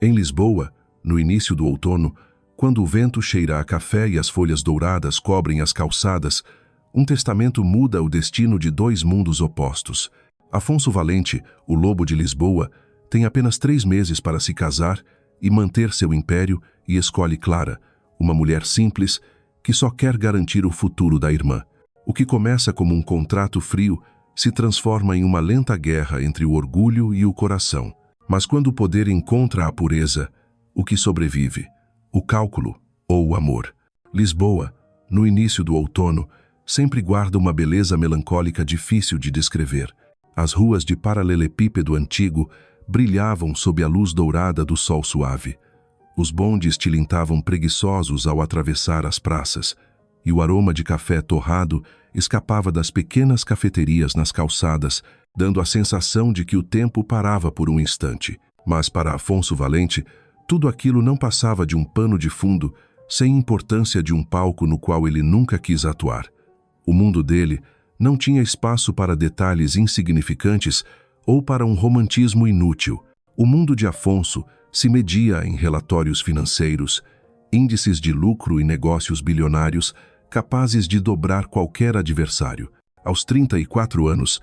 Em Lisboa, no início do outono, quando o vento cheira a café e as folhas douradas cobrem as calçadas, um testamento muda o destino de dois mundos opostos. Afonso Valente, o lobo de Lisboa, tem apenas 3 meses para se casar e manter seu império e escolhe Clara, uma mulher simples que só quer garantir o futuro da irmã. O que começa como um contrato frio se transforma em uma lenta guerra entre o orgulho e o coração. Mas quando o poder encontra a pureza, o que sobrevive? O cálculo ou o amor? Lisboa, no início do outono, sempre guarda uma beleza melancólica difícil de descrever. As ruas de paralelepípedo antigo brilhavam sob a luz dourada do sol suave. Os bondes tilintavam preguiçosos ao atravessar as praças, e o aroma de café torrado escapava das pequenas cafeterias nas calçadas, dando a sensação de que o tempo parava por um instante. Mas para Afonso Valente, tudo aquilo não passava de um pano de fundo, sem importância de um palco no qual ele nunca quis atuar. O mundo dele não tinha espaço para detalhes insignificantes ou para um romantismo inútil. O mundo de Afonso se media em relatórios financeiros, índices de lucro e negócios bilionários capazes de dobrar qualquer adversário. Aos 34 anos,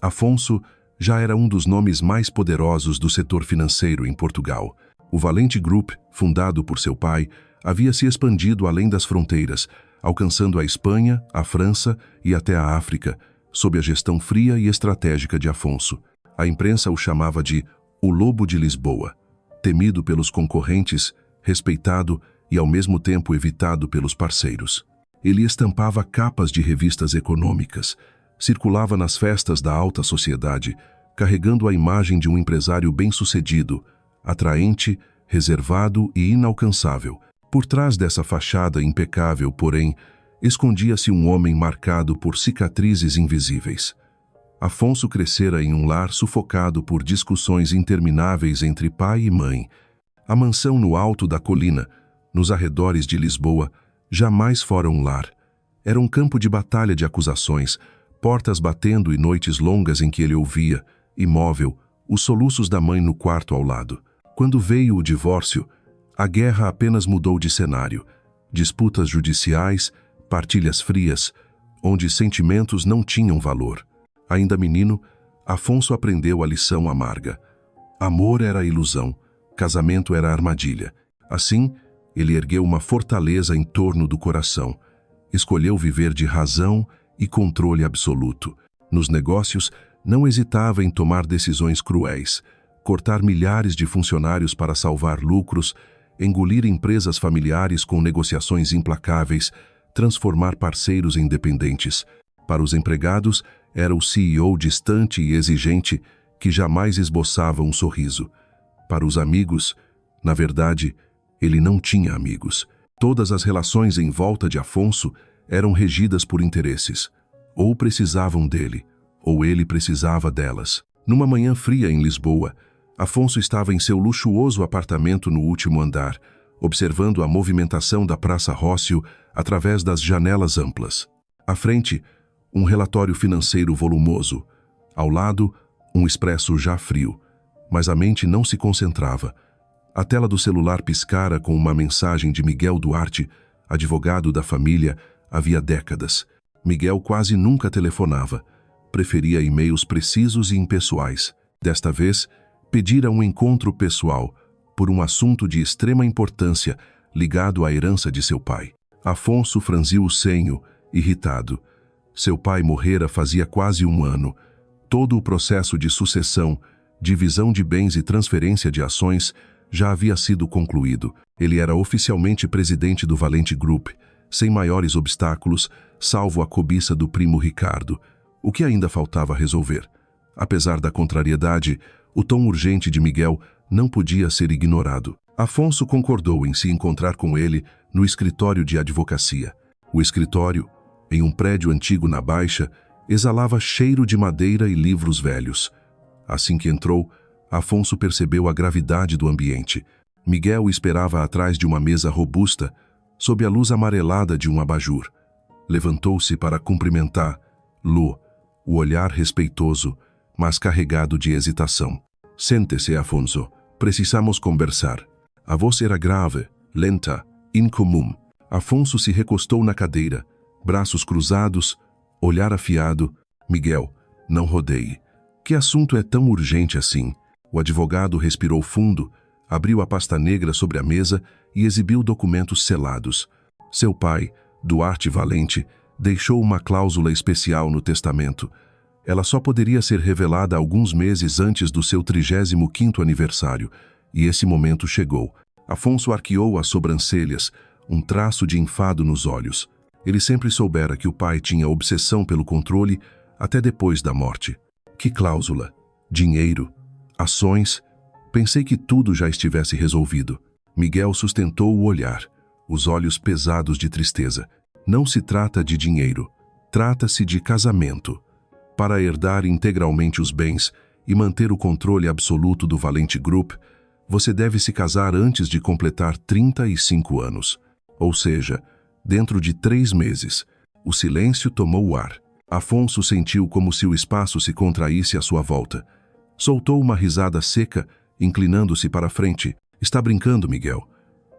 Afonso já era um dos nomes mais poderosos do setor financeiro em Portugal. O Valente Group, fundado por seu pai, havia se expandido além das fronteiras, alcançando a Espanha, a França e até a África, sob a gestão fria e estratégica de Afonso. A imprensa o chamava de o Lobo de Lisboa, temido pelos concorrentes, respeitado e ao mesmo tempo evitado pelos parceiros. Ele estampava capas de revistas econômicas, circulava nas festas da alta sociedade, carregando a imagem de um empresário bem-sucedido, atraente, reservado e inalcançável. Por trás dessa fachada impecável, porém, escondia-se um homem marcado por cicatrizes invisíveis. Afonso crescera em um lar sufocado por discussões intermináveis entre pai e mãe. A mansão no alto da colina, nos arredores de Lisboa, jamais fora um lar. Era um campo de batalha de acusações, portas batendo e noites longas em que ele ouvia, imóvel, os soluços da mãe no quarto ao lado. Quando veio o divórcio, a guerra apenas mudou de cenário. Disputas judiciais, partilhas frias, onde sentimentos não tinham valor. Ainda menino, Afonso aprendeu a lição amarga. Amor era ilusão, casamento era armadilha. Assim, ele ergueu uma fortaleza em torno do coração. Escolheu viver de razão e controle absoluto. Nos negócios, não hesitava em tomar decisões cruéis, cortar milhares de funcionários para salvar lucros, engolir empresas familiares com negociações implacáveis, transformar parceiros em dependentes. Para os empregados, era o CEO distante e exigente que jamais esboçava um sorriso. Para os amigos, na verdade, ele não tinha amigos. Todas as relações em volta de Afonso eram regidas por interesses. Ou precisavam dele, ou ele precisava delas. Numa manhã fria em Lisboa, Afonso estava em seu luxuoso apartamento no último andar, observando a movimentação da Praça Rócio através das janelas amplas. À frente, um relatório financeiro volumoso. Ao lado, um expresso já frio. Mas a mente não se concentrava. A tela do celular piscara com uma mensagem de Miguel Duarte, advogado da família havia décadas. Miguel quase nunca telefonava. Preferia e-mails precisos e impessoais. Desta vez, pedira um encontro pessoal, por um assunto de extrema importância ligado à herança de seu pai. Afonso franziu o senho, irritado. Seu pai morrera fazia quase 1 ano. Todo o processo de sucessão, divisão de bens e transferência de ações já havia sido concluído. Ele era oficialmente presidente do Valente Group, sem maiores obstáculos, salvo a cobiça do primo Ricardo. O que ainda faltava resolver? Apesar da contrariedade, o tom urgente de Miguel não podia ser ignorado. Afonso concordou em se encontrar com ele no escritório de advocacia. O escritório, em um prédio antigo na Baixa, exalava cheiro de madeira e livros velhos. Assim que entrou, Afonso percebeu a gravidade do ambiente. Miguel o esperava atrás de uma mesa robusta, sob a luz amarelada de um abajur. Levantou-se para cumprimentar Lu, o olhar respeitoso, mas carregado de hesitação. "Sente-se, Afonso", Precisamos conversar. A voz era grave, lenta, incomum. Afonso se recostou na cadeira, braços cruzados, olhar afiado. Miguel, não rodeie. Que assunto é tão urgente assim? O advogado respirou fundo, abriu a pasta negra sobre a mesa e exibiu documentos selados. Seu pai, Duarte Valente, deixou uma cláusula especial no testamento. Ela só poderia ser revelada alguns meses antes do seu 35º aniversário, e esse momento chegou. Afonso arqueou as sobrancelhas, um traço de enfado nos olhos. Ele sempre soubera que o pai tinha obsessão pelo controle até depois da morte. Que cláusula? Dinheiro? Ações? Pensei que tudo já estivesse resolvido. Miguel sustentou o olhar, os olhos pesados de tristeza. Não se trata de dinheiro. Trata-se de casamento. Para herdar integralmente os bens e manter o controle absoluto do Valente Group, você deve se casar antes de completar 35 anos. Ou seja, dentro de 3 meses. O silêncio tomou o ar. Afonso sentiu como se o espaço se contraísse à sua volta. Soltou uma risada seca, inclinando-se para a frente. Está brincando, Miguel?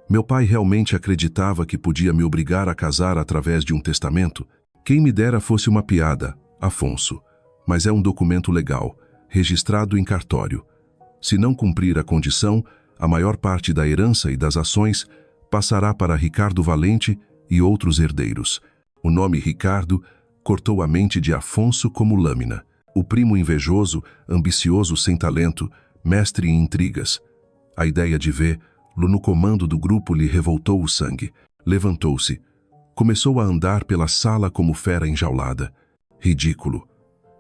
Meu pai realmente acreditava que podia me obrigar a casar através de um testamento? Quem me dera fosse uma piada, Afonso. Mas é um documento legal, registrado em cartório. Se não cumprir a condição, a maior parte da herança e das ações passará para Ricardo Valente e outros herdeiros. O nome Ricardo cortou a mente de Afonso como lâmina. O primo invejoso, ambicioso sem talento, mestre em intrigas. A ideia de vê-lo no comando do grupo lhe revoltou o sangue. Levantou-se. Começou a andar pela sala como fera enjaulada. Ridículo.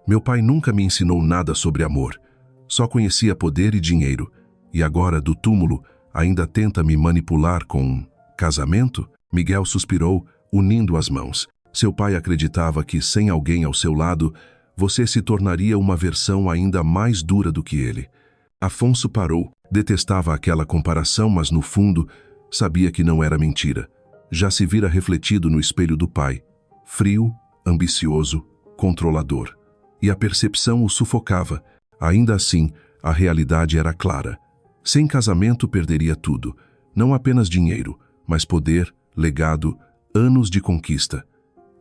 Meu pai nunca me ensinou nada sobre amor. Só conhecia poder e dinheiro. E agora, do túmulo, ainda tenta me manipular com casamento? Miguel suspirou, unindo as mãos. Seu pai acreditava que, sem alguém ao seu lado, você se tornaria uma versão ainda mais dura do que ele. Afonso parou. Detestava aquela comparação, mas no fundo, sabia que não era mentira. Já se vira refletido no espelho do pai. Frio, ambicioso, controlador. E a percepção o sufocava. Ainda assim, a realidade era clara. Sem casamento perderia tudo. Não apenas dinheiro, mas poder, legado, anos de conquista.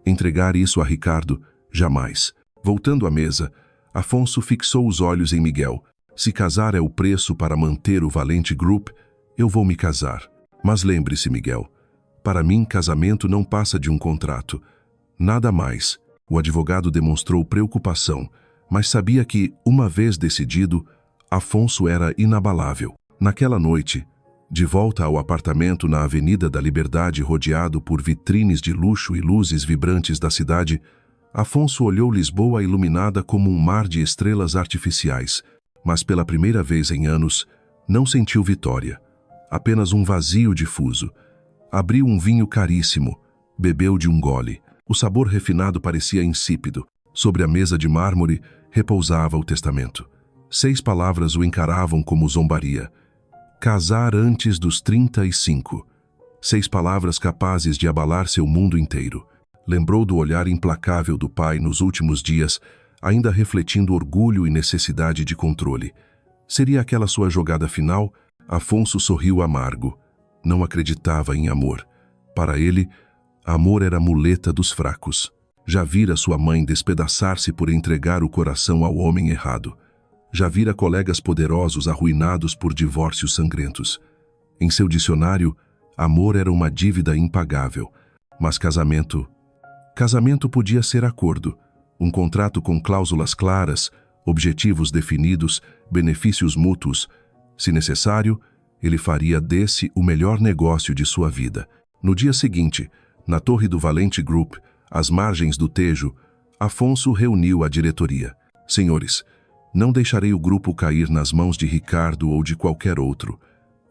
Entregar isso a Ricardo, jamais. Voltando à mesa, Afonso fixou os olhos em Miguel. Se casar é o preço para manter o Valente Group, eu vou me casar. Mas lembre-se, Miguel, para mim casamento não passa de um contrato. Nada mais. O advogado demonstrou preocupação, mas sabia que, uma vez decidido, Afonso era inabalável. Naquela noite, de volta ao apartamento na Avenida da Liberdade, rodeado por vitrines de luxo e luzes vibrantes da cidade, Afonso olhou Lisboa iluminada como um mar de estrelas artificiais, mas pela primeira vez em anos, não sentiu vitória. Apenas um vazio difuso. Abriu um vinho caríssimo, bebeu de um gole. O sabor refinado parecia insípido. Sobre a mesa de mármore, repousava o testamento. 6 palavras o encaravam como zombaria. Casar antes dos 35. 6 palavras capazes de abalar seu mundo inteiro. Lembrou do olhar implacável do pai nos últimos dias, ainda refletindo orgulho e necessidade de controle. Seria aquela sua jogada final? Afonso sorriu amargo. Não acreditava em amor. Para ele, amor era a muleta dos fracos. Já vira sua mãe despedaçar-se por entregar o coração ao homem errado. Já vira colegas poderosos arruinados por divórcios sangrentos. Em seu dicionário, amor era uma dívida impagável. Mas casamento podia ser acordo. Um contrato com cláusulas claras, objetivos definidos, benefícios mútuos. Se necessário, ele faria desse o melhor negócio de sua vida. No dia seguinte, na torre do Valente Group, às margens do Tejo, Afonso reuniu a diretoria. Senhores, não deixarei o grupo cair nas mãos de Ricardo ou de qualquer outro.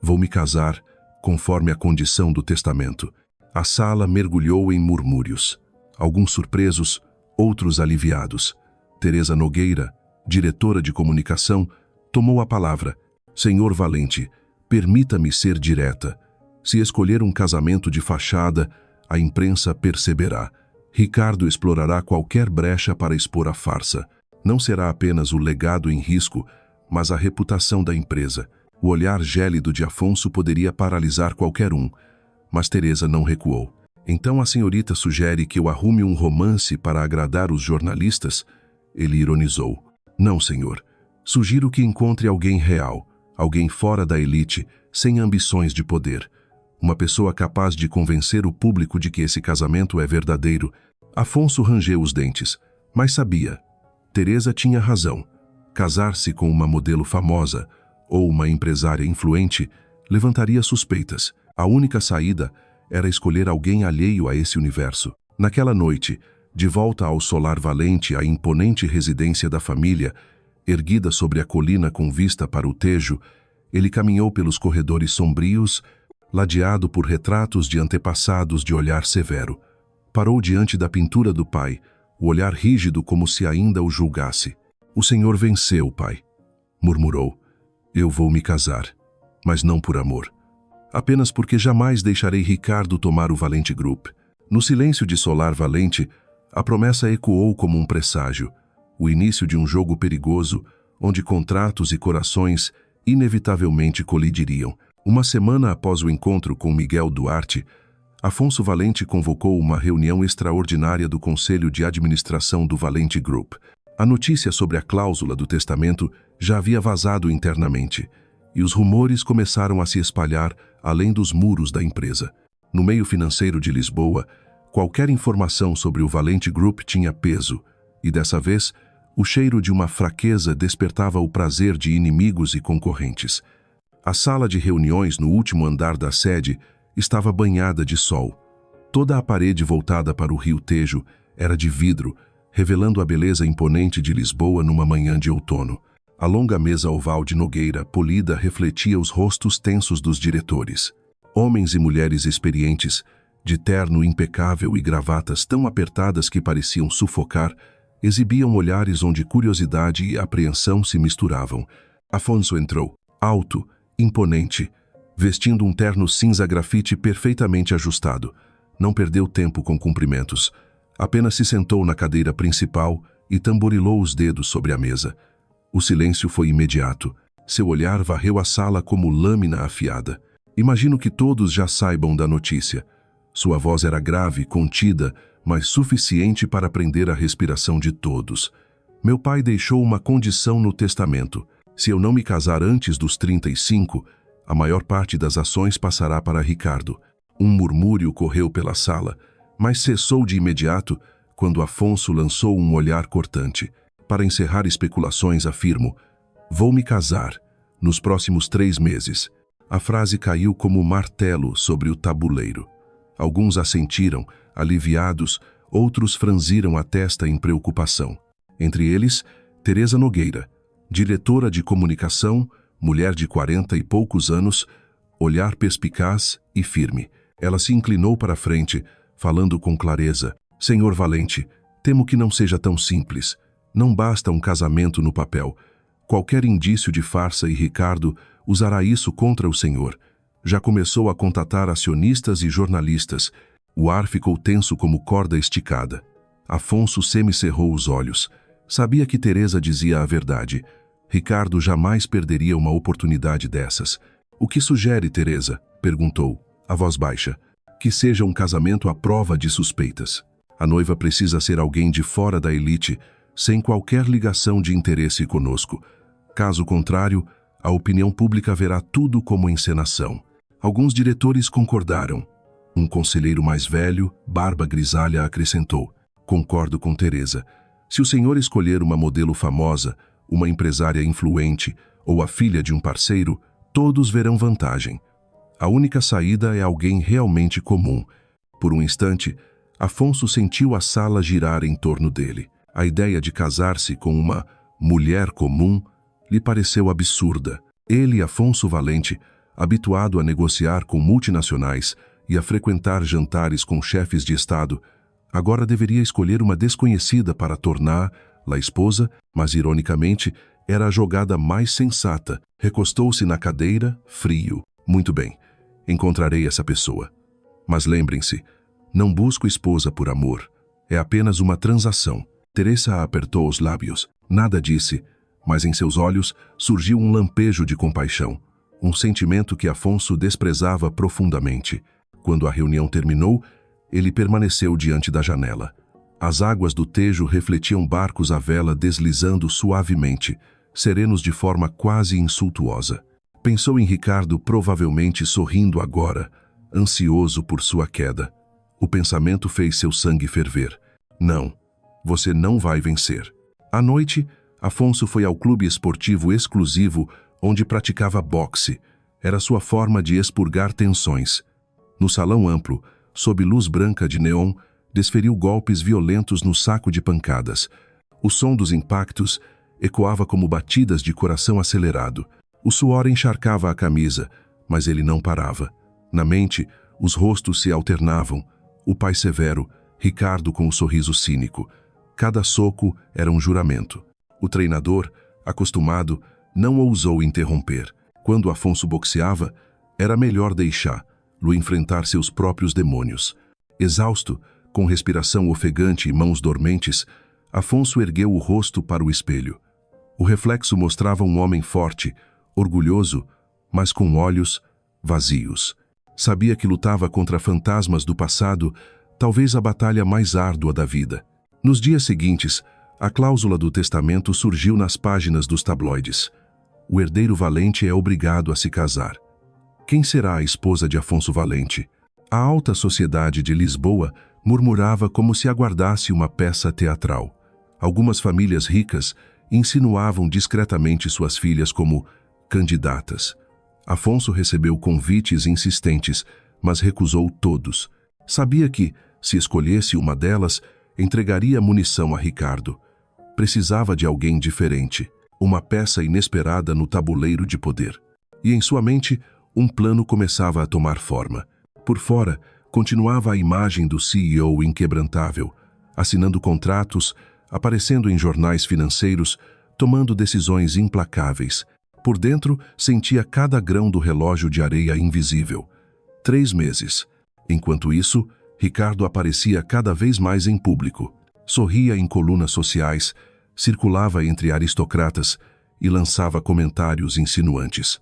Vou me casar, conforme a condição do testamento. A sala mergulhou em murmúrios. Alguns surpresos, outros aliviados. Teresa Nogueira, diretora de comunicação, tomou a palavra. Senhor Valente, permita-me ser direta. Se escolher um casamento de fachada, a imprensa perceberá. Ricardo explorará qualquer brecha para expor a farsa. Não será apenas o legado em risco, mas a reputação da empresa. O olhar gélido de Afonso poderia paralisar qualquer um, mas Teresa não recuou. Então a senhorita sugere que eu arrume um romance para agradar os jornalistas? Ele ironizou. Não, senhor. Sugiro que encontre alguém real, alguém fora da elite, sem ambições de poder. Uma pessoa capaz de convencer o público de que esse casamento é verdadeiro. Afonso rangeu os dentes, mas sabia. Teresa tinha razão. Casar-se com uma modelo famosa ou uma empresária influente levantaria suspeitas. A única saída era escolher alguém alheio a esse universo. Naquela noite, de volta ao solar valente, a imponente residência da família, erguida sobre a colina com vista para o Tejo, ele caminhou pelos corredores sombrios, ladeado por retratos de antepassados de olhar severo. Parou diante da pintura do pai, o olhar rígido como se ainda o julgasse. O senhor venceu, pai, murmurou. Eu vou me casar, mas não por amor. Apenas porque jamais deixarei Ricardo tomar o Valente Group. No silêncio de solar valente, a promessa ecoou como um presságio, o início de um jogo perigoso, onde contratos e corações inevitavelmente colidiriam. Uma semana após o encontro com Miguel Duarte, Afonso Valente convocou uma reunião extraordinária do Conselho de Administração do Valente Group. A notícia sobre a cláusula do testamento já havia vazado internamente, e os rumores começaram a se espalhar além dos muros da empresa. No meio financeiro de Lisboa, qualquer informação sobre o Valente Group tinha peso, e dessa vez, o cheiro de uma fraqueza despertava o prazer de inimigos e concorrentes. A sala de reuniões no último andar da sede estava banhada de sol. Toda a parede voltada para o rio Tejo era de vidro, revelando a beleza imponente de Lisboa numa manhã de outono. A longa mesa oval de Nogueira, polida, refletia os rostos tensos dos diretores. Homens e mulheres experientes, de terno impecável e gravatas tão apertadas que pareciam sufocar, exibiam olhares onde curiosidade e apreensão se misturavam. Afonso entrou, alto, imponente, vestindo um terno cinza grafite perfeitamente ajustado. Não perdeu tempo com cumprimentos. Apenas se sentou na cadeira principal e tamborilou os dedos sobre a mesa. O silêncio foi imediato. Seu olhar varreu a sala como lâmina afiada. Imagino que todos já saibam da notícia. Sua voz era grave, contida, mas suficiente para prender a respiração de todos. Meu pai deixou uma condição no testamento. Se eu não me casar antes dos 35, a maior parte das ações passará para Ricardo. Um murmúrio correu pela sala, mas cessou de imediato quando Afonso lançou um olhar cortante. Para encerrar especulações, afirmo: vou me casar nos próximos 3 meses. A frase caiu como martelo sobre o tabuleiro. Alguns assentiram, aliviados, outros franziram a testa em preocupação. Entre eles, Teresa Nogueira, diretora de comunicação, mulher de 40 e poucos anos, olhar perspicaz e firme. Ela se inclinou para a frente, falando com clareza: Senhor Valente, temo que não seja tão simples. Não basta um casamento no papel. Qualquer indício de farsa e Ricardo usará isso contra o senhor. Já começou a contatar acionistas e jornalistas. O ar ficou tenso como corda esticada. Afonso semicerrou os olhos. Sabia que Teresa dizia a verdade. Ricardo jamais perderia uma oportunidade dessas. O que sugere, Teresa? Perguntou, a voz baixa. Que seja um casamento à prova de suspeitas. A noiva precisa ser alguém de fora da elite, sem qualquer ligação de interesse conosco. Caso contrário, a opinião pública verá tudo como encenação. Alguns diretores concordaram. Um conselheiro mais velho, barba grisalha, acrescentou: concordo com Teresa. Se o senhor escolher uma modelo famosa, uma empresária influente ou a filha de um parceiro, todos verão vantagem. A única saída é alguém realmente comum. Por um instante, Afonso sentiu a sala girar em torno dele. A ideia de casar-se com uma mulher comum lhe pareceu absurda. Ele, Afonso Valente, habituado a negociar com multinacionais e a frequentar jantares com chefes de Estado, agora deveria escolher uma desconhecida para torná-la esposa, mas, ironicamente, era a jogada mais sensata. Recostou-se na cadeira, frio. Muito bem, encontrarei essa pessoa. Mas lembrem-se, não busco esposa por amor. É apenas uma transação. Teresa apertou os lábios. Nada disse, mas em seus olhos surgiu um lampejo de compaixão. um sentimento que Afonso desprezava profundamente. Quando a reunião terminou, ele permaneceu diante da janela. As águas do Tejo refletiam barcos à vela deslizando suavemente, serenos de forma quase insultuosa. Pensou em Ricardo, provavelmente sorrindo agora, ansioso por sua queda. O pensamento fez seu sangue ferver. Não, você não vai vencer. À noite, Afonso foi ao clube esportivo exclusivo onde praticava boxe. Era sua forma de expurgar tensões. No salão amplo, sob luz branca de neon, desferiu golpes violentos no saco de pancadas. O som dos impactos ecoava como batidas de coração acelerado. O suor encharcava a camisa, mas ele não parava. Na mente, os rostos se alternavam. O pai severo, Ricardo com um sorriso cínico. Cada soco era um juramento. O treinador, acostumado, não ousou interromper. Quando Afonso boxeava, era melhor deixá-lo enfrentar seus próprios demônios. Exausto, com respiração ofegante e mãos dormentes, Afonso ergueu o rosto para o espelho. O reflexo mostrava um homem forte, orgulhoso, mas com olhos vazios. Sabia que lutava contra fantasmas do passado, talvez a batalha mais árdua da vida. Nos dias seguintes, a cláusula do testamento surgiu nas páginas dos tabloides. O herdeiro Valente é obrigado a se casar. Quem será a esposa de Afonso Valente? A alta sociedade de Lisboa murmurava como se aguardasse uma peça teatral. Algumas famílias ricas insinuavam discretamente suas filhas como candidatas. Afonso recebeu convites insistentes, mas recusou todos. Sabia que, se escolhesse uma delas, entregaria munição a Ricardo. Precisava de alguém diferente, uma peça inesperada no tabuleiro de poder. E em sua mente, um plano começava a tomar forma. Por fora, continuava a imagem do CEO inquebrantável, assinando contratos, aparecendo em jornais financeiros, tomando decisões implacáveis. Por dentro, sentia cada grão do relógio de areia invisível. 3 meses. Enquanto isso, Ricardo aparecia cada vez mais em público. Sorria em colunas sociais, circulava entre aristocratas e lançava comentários insinuantes.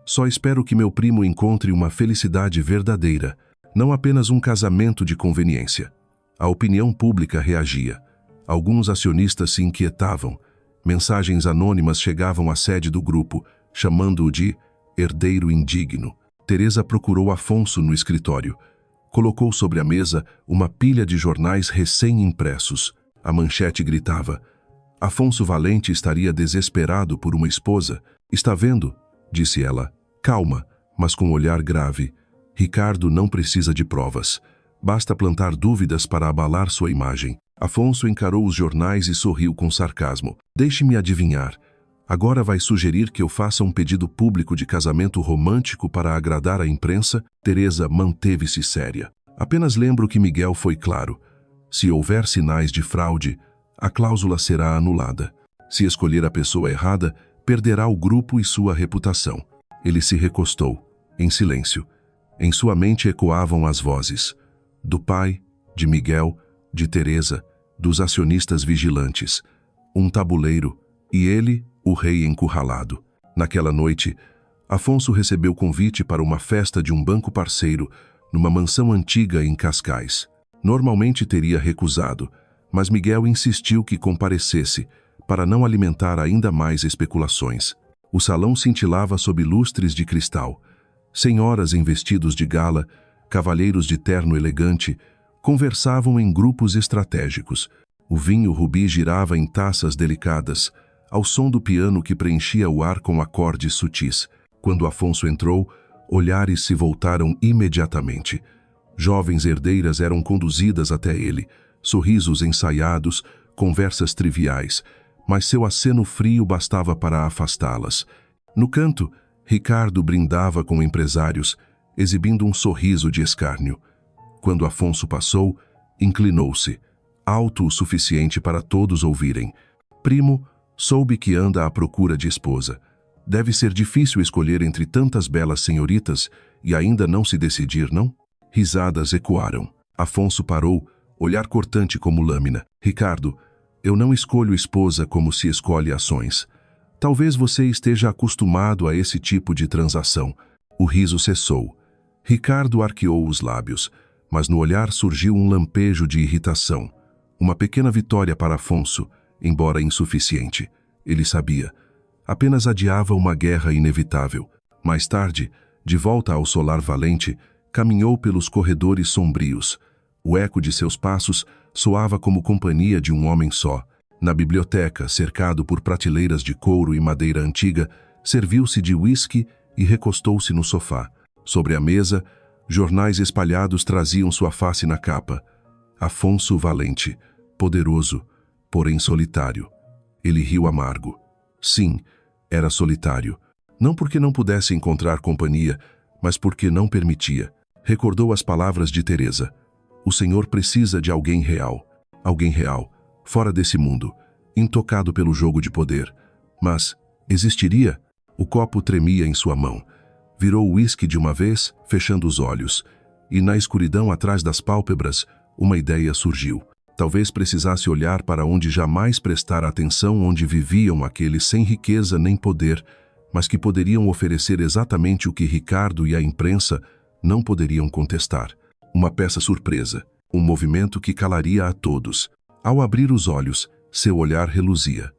Só espero que meu primo encontre uma felicidade verdadeira, não apenas um casamento de conveniência. A opinião pública reagia. Alguns acionistas se inquietavam. Mensagens anônimas chegavam à sede do grupo, chamando-o de herdeiro indigno. Teresa procurou Afonso no escritório. Colocou sobre a mesa uma pilha de jornais recém-impressos. A manchete gritava: Afonso Valente estaria desesperado por uma esposa. Está vendo? Disse ela. Calma, mas com um olhar grave. Ricardo não precisa de provas. Basta plantar dúvidas para abalar sua imagem. Afonso encarou os jornais e sorriu com sarcasmo. Deixe-me adivinhar. Agora vai sugerir que eu faça um pedido público de casamento romântico para agradar a imprensa? Teresa manteve-se séria. Apenas lembro que Miguel foi claro. Se houver sinais de fraude, a cláusula será anulada. Se escolher a pessoa errada, perderá o grupo e sua reputação. Ele se recostou, em silêncio. Em sua mente ecoavam as vozes. Do pai, de Miguel, de Teresa, dos acionistas vigilantes. Um tabuleiro, e ele, o rei encurralado. Naquela noite, Afonso recebeu convite para uma festa de um banco parceiro, numa mansão antiga em Cascais. Normalmente teria recusado, mas Miguel insistiu que comparecesse, para não alimentar ainda mais especulações. O salão cintilava sob lustres de cristal. Senhoras em vestidos de gala, cavalheiros de terno elegante, conversavam em grupos estratégicos. O vinho rubi girava em taças delicadas, ao som do piano que preenchia o ar com acordes sutis. Quando Afonso entrou, olhares se voltaram imediatamente. Jovens herdeiras eram conduzidas até ele, sorrisos ensaiados, conversas triviais, mas seu aceno frio bastava para afastá-las. No canto, Ricardo brindava com empresários, exibindo um sorriso de escárnio. Quando Afonso passou, inclinou-se, alto o suficiente para todos ouvirem. Primo, soube que anda à procura de esposa. Deve ser difícil escolher entre tantas belas senhoritas e ainda não se decidir, não? Risadas ecoaram. Afonso parou, olhar cortante como lâmina. Ricardo, eu não escolho esposa como se escolhe ações. Talvez você esteja acostumado a esse tipo de transação. O riso cessou. Ricardo arqueou os lábios, mas no olhar surgiu um lampejo de irritação. Uma pequena vitória para Afonso, embora insuficiente. Ele sabia. Apenas adiava uma guerra inevitável. Mais tarde, de volta ao solar valente, caminhou pelos corredores sombrios. O eco de seus passos soava como companhia de um homem só. Na biblioteca, cercado por prateleiras de couro e madeira antiga, serviu-se de uísque e recostou-se no sofá. Sobre a mesa, jornais espalhados traziam sua face na capa. Afonso Valente, poderoso, porém solitário. Ele riu amargo. Sim, era solitário. Não porque não pudesse encontrar companhia, mas porque não permitia. Recordou as palavras de Teresa. O Senhor precisa de alguém real. Alguém real, fora desse mundo, intocado pelo jogo de poder. Mas existiria? O copo tremia em sua mão. Virou o uísque de uma vez, fechando os olhos. E na escuridão atrás das pálpebras, uma ideia surgiu. Talvez precisasse olhar para onde jamais prestar atenção, onde viviam aqueles sem riqueza nem poder, mas que poderiam oferecer exatamente o que Ricardo e a imprensa não poderiam contestar. Uma peça surpresa, um movimento que calaria a todos. Ao abrir os olhos, seu olhar reluzia.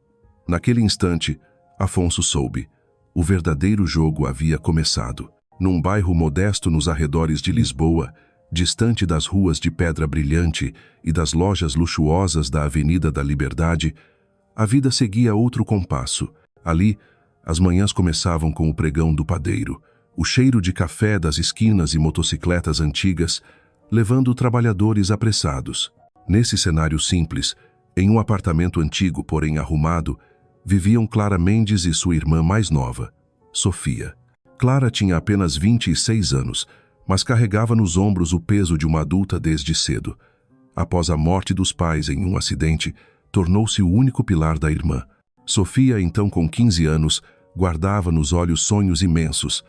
Naquele instante, Afonso soube. O verdadeiro jogo havia começado. Num bairro modesto nos arredores de Lisboa, distante das ruas de pedra brilhante e das lojas luxuosas da Avenida da Liberdade, a vida seguia outro compasso. Ali, as manhãs começavam com o pregão do padeiro, o cheiro de café das esquinas e motocicletas antigas, levando trabalhadores apressados. Nesse cenário simples, em um apartamento antigo, porém arrumado, viviam Clara Mendes e sua irmã mais nova, Sofia. Clara tinha apenas 26 anos, mas carregava nos ombros o peso de uma adulta desde cedo. Após a morte dos pais em um acidente, tornou-se o único pilar da irmã. Sofia, então com 15 anos, guardava nos olhos sonhos imensos,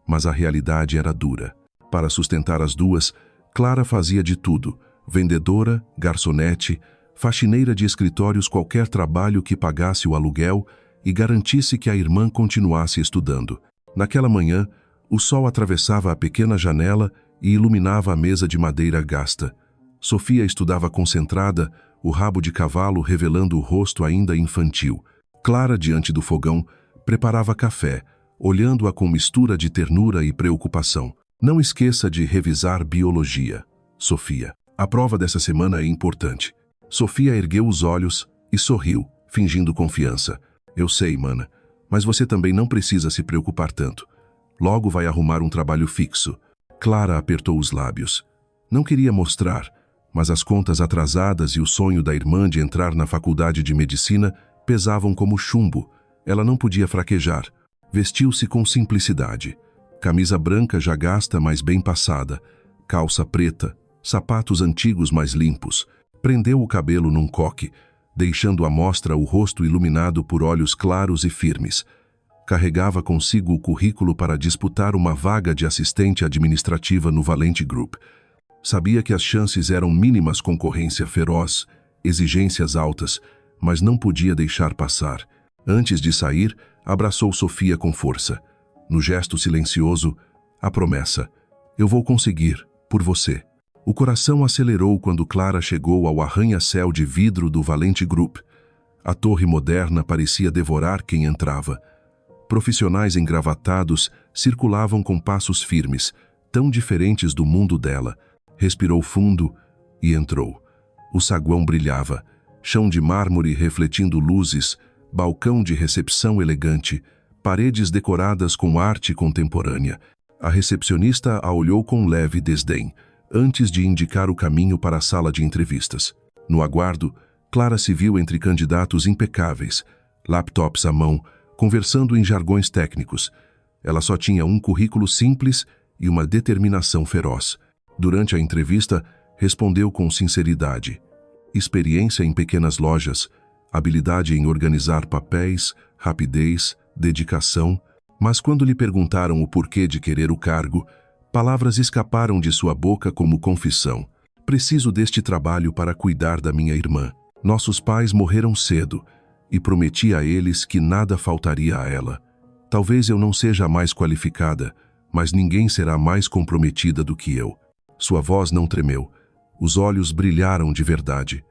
mas a realidade era dura. Para sustentar as duas, Clara fazia de tudo: vendedora, garçonete, faxineira de escritórios, qualquer trabalho que pagasse o aluguel e garantisse que a irmã continuasse estudando. Naquela manhã, o sol atravessava a pequena janela e iluminava a mesa de madeira gasta. Sofia estudava concentrada, o rabo de cavalo revelando o rosto ainda infantil. Clara, diante do fogão, preparava café, olhando-a com mistura de ternura e preocupação. Não esqueça de revisar biologia, Sofia. A prova dessa semana é importante. Sofia ergueu os olhos e sorriu, fingindo confiança. Eu sei, mana, mas você também não precisa se preocupar tanto. Logo vai arrumar um trabalho fixo. Clara apertou os lábios. Não queria mostrar, mas as contas atrasadas e o sonho da irmã de entrar na faculdade de medicina pesavam como chumbo. Ela não podia fraquejar. Vestiu-se com simplicidade. Camisa branca já gasta, mas bem passada. Calça preta. Sapatos antigos, mais limpos. Prendeu o cabelo num coque, deixando à mostra o rosto iluminado por olhos claros e firmes. Carregava consigo o currículo para disputar uma vaga de assistente administrativa no Valente Group. Sabia que as chances eram mínimas, concorrência feroz, exigências altas, mas não podia deixar passar. Antes de sair, abraçou Sofia com força. No gesto silencioso, a promessa: eu vou conseguir, por você. O coração acelerou quando Clara chegou ao arranha-céu de vidro do Valente Group. A torre moderna parecia devorar quem entrava. Profissionais engravatados circulavam com passos firmes, tão diferentes do mundo dela. Respirou fundo e entrou. O saguão brilhava, chão de mármore refletindo luzes, balcão de recepção elegante, paredes decoradas com arte contemporânea. A recepcionista a olhou com leve desdém, antes de indicar o caminho para a sala de entrevistas. No aguardo, Clara se viu entre candidatos impecáveis, laptops à mão, conversando em jargões técnicos. Ela só tinha um currículo simples e uma determinação feroz. Durante a entrevista, respondeu com sinceridade. Experiência em pequenas lojas, habilidade em organizar papéis, rapidez, dedicação. Mas quando lhe perguntaram o porquê de querer o cargo, palavras escaparam de sua boca como confissão. Preciso deste trabalho para cuidar da minha irmã. Nossos pais morreram cedo e prometi a eles que nada faltaria a ela. Talvez eu não seja a mais qualificada, mas ninguém será mais comprometida do que eu. Sua voz não tremeu. Os olhos brilharam de verdade.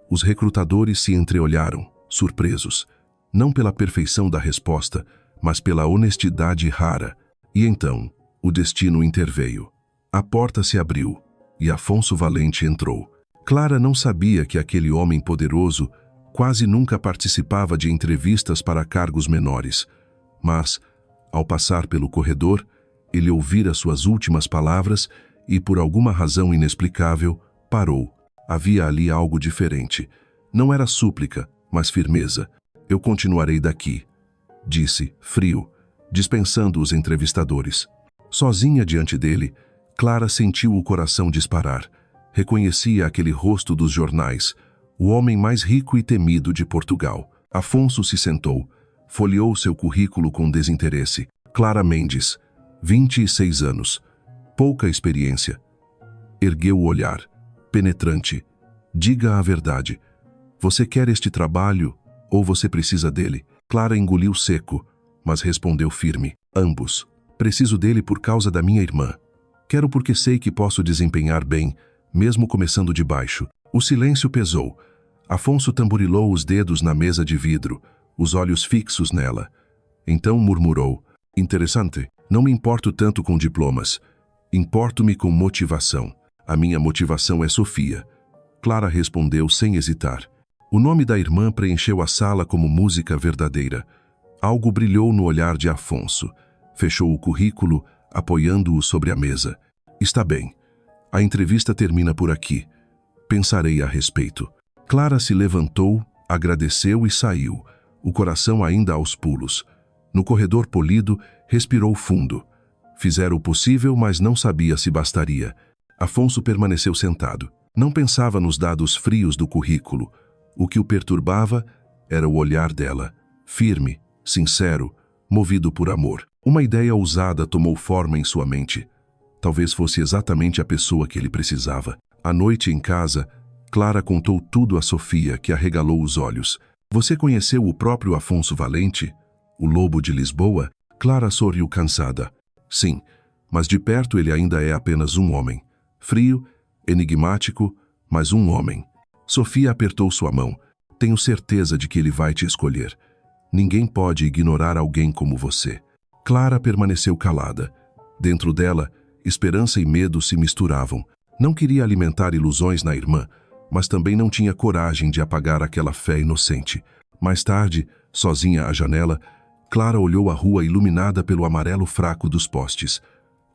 Os recrutadores se entreolharam, surpresos. Não pela perfeição da resposta, mas pela honestidade rara. E então, o destino interveio. A porta se abriu, e Afonso Valente entrou. Clara não sabia que aquele homem poderoso quase nunca participava de entrevistas para cargos menores. Mas, ao passar pelo corredor, ele ouvira suas últimas palavras e, por alguma razão inexplicável, parou. Havia ali algo diferente. Não era súplica, mas firmeza. Eu continuarei daqui, disse, frio, dispensando os entrevistadores. Sozinha diante dele, Clara sentiu o coração disparar. Reconhecia aquele rosto dos jornais, o homem mais rico e temido de Portugal. Afonso se sentou, folheou seu currículo com desinteresse. Clara Mendes, 26 anos, pouca experiência. Ergueu o olhar, penetrante. Diga a verdade. Você quer este trabalho ou você precisa dele? Clara engoliu seco, mas respondeu firme. Ambos. Preciso dele por causa da minha irmã. Quero porque sei que posso desempenhar bem, mesmo começando de baixo. O silêncio pesou. Afonso tamborilou os dedos na mesa de vidro, os olhos fixos nela. Então murmurou. Interessante. Não me importo tanto com diplomas. Importo-me com motivação. A minha motivação é Sofia. Clara respondeu sem hesitar. O nome da irmã preencheu a sala como música verdadeira. Algo brilhou no olhar de Afonso. Fechou o currículo, apoiando-o sobre a mesa. Está bem. A entrevista termina por aqui. Pensarei a respeito. Clara se levantou, agradeceu e saiu, o coração ainda aos pulos. No corredor polido, respirou fundo. Fizera o possível, mas não sabia se bastaria. Afonso permaneceu sentado. Não pensava nos dados frios do currículo. O que o perturbava era o olhar dela, firme, sincero, movido por amor. Uma ideia ousada tomou forma em sua mente. Talvez fosse exatamente a pessoa que ele precisava. À noite em casa, Clara contou tudo a Sofia, que arregalou os olhos. Você conheceu o próprio Afonso Valente? O lobo de Lisboa? Clara sorriu cansada. Sim, mas de perto ele ainda é apenas um homem. Frio, enigmático, mas um homem. Sofia apertou sua mão. Tenho certeza de que ele vai te escolher. Ninguém pode ignorar alguém como você. Clara permaneceu calada. Dentro dela, esperança e medo se misturavam. Não queria alimentar ilusões na irmã, mas também não tinha coragem de apagar aquela fé inocente. Mais tarde, sozinha à janela, Clara olhou a rua iluminada pelo amarelo fraco dos postes.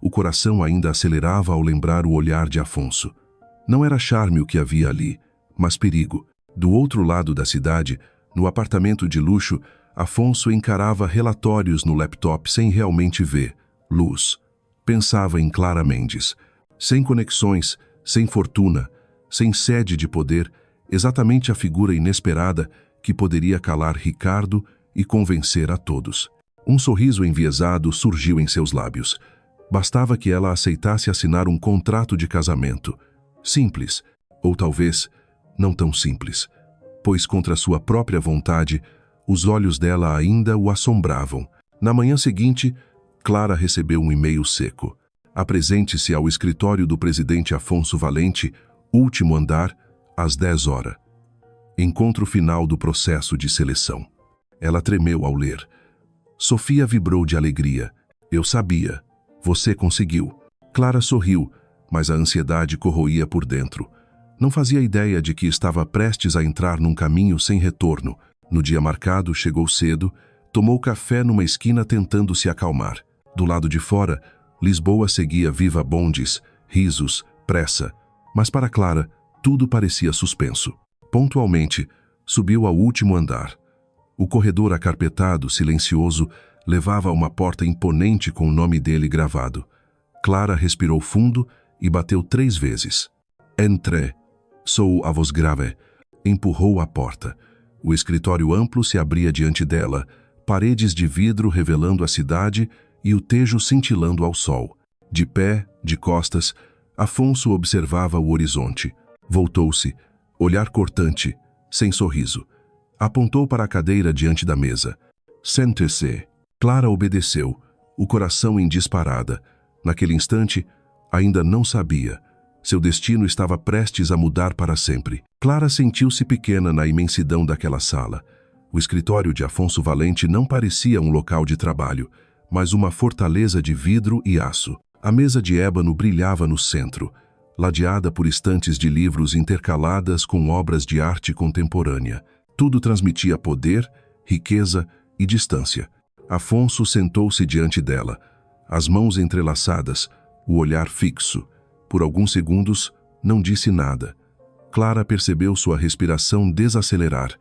O coração ainda acelerava ao lembrar o olhar de Afonso. Não era charme o que havia ali, mas perigo. Do outro lado da cidade, no apartamento de luxo, Afonso encarava relatórios no laptop sem realmente ver luz. Pensava em Clara Mendes. Sem conexões, sem fortuna, sem sede de poder, exatamente a figura inesperada que poderia calar Ricardo e convencer a todos. Um sorriso enviesado surgiu em seus lábios. Bastava que ela aceitasse assinar um contrato de casamento. Simples, ou talvez não tão simples, pois contra sua própria vontade, os olhos dela ainda o assombravam. Na manhã seguinte, Clara recebeu um e-mail seco. Apresente-se ao escritório do presidente Afonso Valente, último andar, às 10 horas. Encontro final do processo de seleção. Ela tremeu ao ler. Sofia vibrou de alegria. Eu sabia. Você conseguiu. Clara sorriu, mas a ansiedade corroía por dentro. Não fazia ideia de que estava prestes a entrar num caminho sem retorno. No dia marcado, chegou cedo, tomou café numa esquina tentando se acalmar. Do lado de fora, Lisboa seguia viva bondes, risos, pressa. Mas para Clara, tudo parecia suspenso. Pontualmente, subiu ao último andar. O corredor acarpetado, silencioso, levava a uma porta imponente com o nome dele gravado. Clara respirou fundo e bateu 3 vezes. Entre. Soou a voz grave. Empurrou a porta. O escritório amplo se abria diante dela, paredes de vidro revelando a cidade e o tejo cintilando ao sol. De pé, de costas, Afonso observava o horizonte. Voltou-se, olhar cortante, sem sorriso. Apontou para a cadeira diante da mesa. Sente-se. Clara obedeceu, o coração em disparada. Naquele instante, ainda não sabia. Seu destino estava prestes a mudar para sempre. Clara sentiu-se pequena na imensidão daquela sala. O escritório de Afonso Valente não parecia um local de trabalho, mas uma fortaleza de vidro e aço. A mesa de ébano brilhava no centro, ladeada por estantes de livros intercaladas com obras de arte contemporânea. Tudo transmitia poder, riqueza e distância. Afonso sentou-se diante dela, as mãos entrelaçadas, o olhar fixo. Por alguns segundos, não disse nada. Clara percebeu sua respiração desacelerar.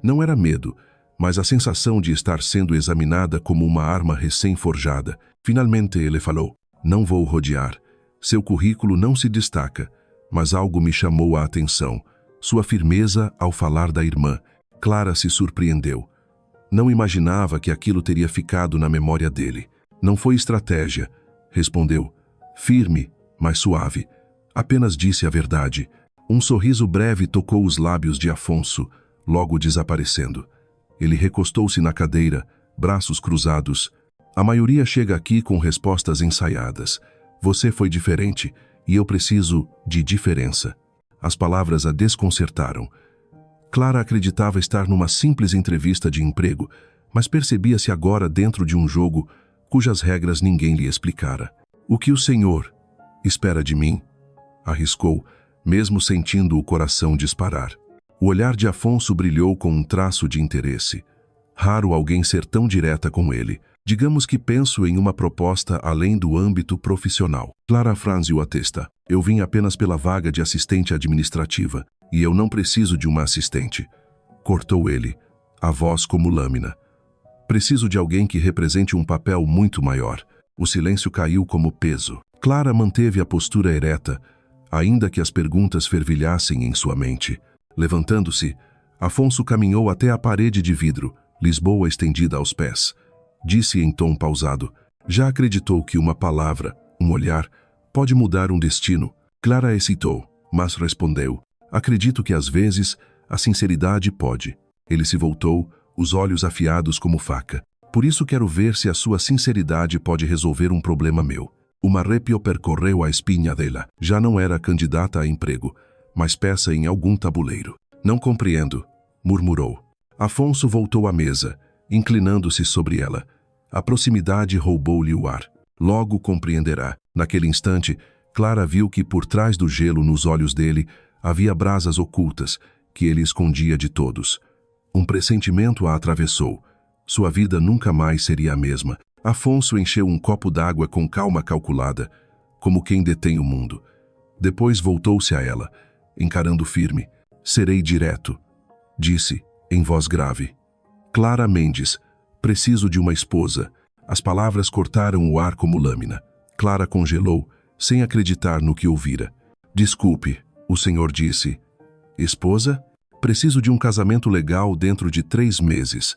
Não era medo, mas a sensação de estar sendo examinada como uma arma recém-forjada. Finalmente ele falou: "Não vou rodear. Seu currículo não se destaca, mas algo me chamou a atenção. Sua firmeza ao falar da irmã." Clara se surpreendeu. Não imaginava que aquilo teria ficado na memória dele. "Não foi estratégia", respondeu, firme, mas suave. Apenas disse a verdade. Um sorriso breve tocou os lábios de Afonso, logo desaparecendo. Ele recostou-se na cadeira, braços cruzados. "A maioria chega aqui com respostas ensaiadas. Você foi diferente e eu preciso de diferença." As palavras a desconcertaram. Clara acreditava estar numa simples entrevista de emprego, mas percebia-se agora dentro de um jogo cujas regras ninguém lhe explicara. "O que o senhor espera de mim?" arriscou, mesmo sentindo o coração disparar. O olhar de Afonso brilhou com um traço de interesse. Raro alguém ser tão direta com ele. "Digamos que penso em uma proposta além do âmbito profissional." Clara franziu a testa. "Eu vim apenas pela vaga de assistente administrativa, e eu não preciso de uma assistente." Cortou ele, a voz como lâmina. "Preciso de alguém que represente um papel muito maior." O silêncio caiu como peso. Clara manteve a postura ereta, ainda que as perguntas fervilhassem em sua mente. Levantando-se, Afonso caminhou até a parede de vidro, Lisboa estendida aos pés. Disse em tom pausado: "Já acreditou que uma palavra, um olhar, pode mudar um destino?" Clara hesitou, mas respondeu: "Acredito que às vezes a sinceridade pode." Ele se voltou, os olhos afiados como faca. "Por isso quero ver se a sua sinceridade pode resolver um problema meu." Um arrepio percorreu a espinha dela. Já não era candidata a emprego, mas peça em algum tabuleiro. "Não compreendo", murmurou. Afonso voltou à mesa, inclinando-se sobre ela. A proximidade roubou-lhe o ar. "Logo compreenderá." Naquele instante, Clara viu que por trás do gelo nos olhos dele havia brasas ocultas que ele escondia de todos. Um pressentimento a atravessou. Sua vida nunca mais seria a mesma. Afonso encheu um copo d'água com calma calculada, como quem detém o mundo. Depois voltou-se a ela, encarando firme. "Serei direto", disse, em voz grave. "Clara Mendes, preciso de uma esposa." As palavras cortaram o ar como lâmina. Clara congelou, sem acreditar no que ouvira. "Desculpe", o senhor disse. "Esposa? Preciso de um casamento legal dentro de 3 meses.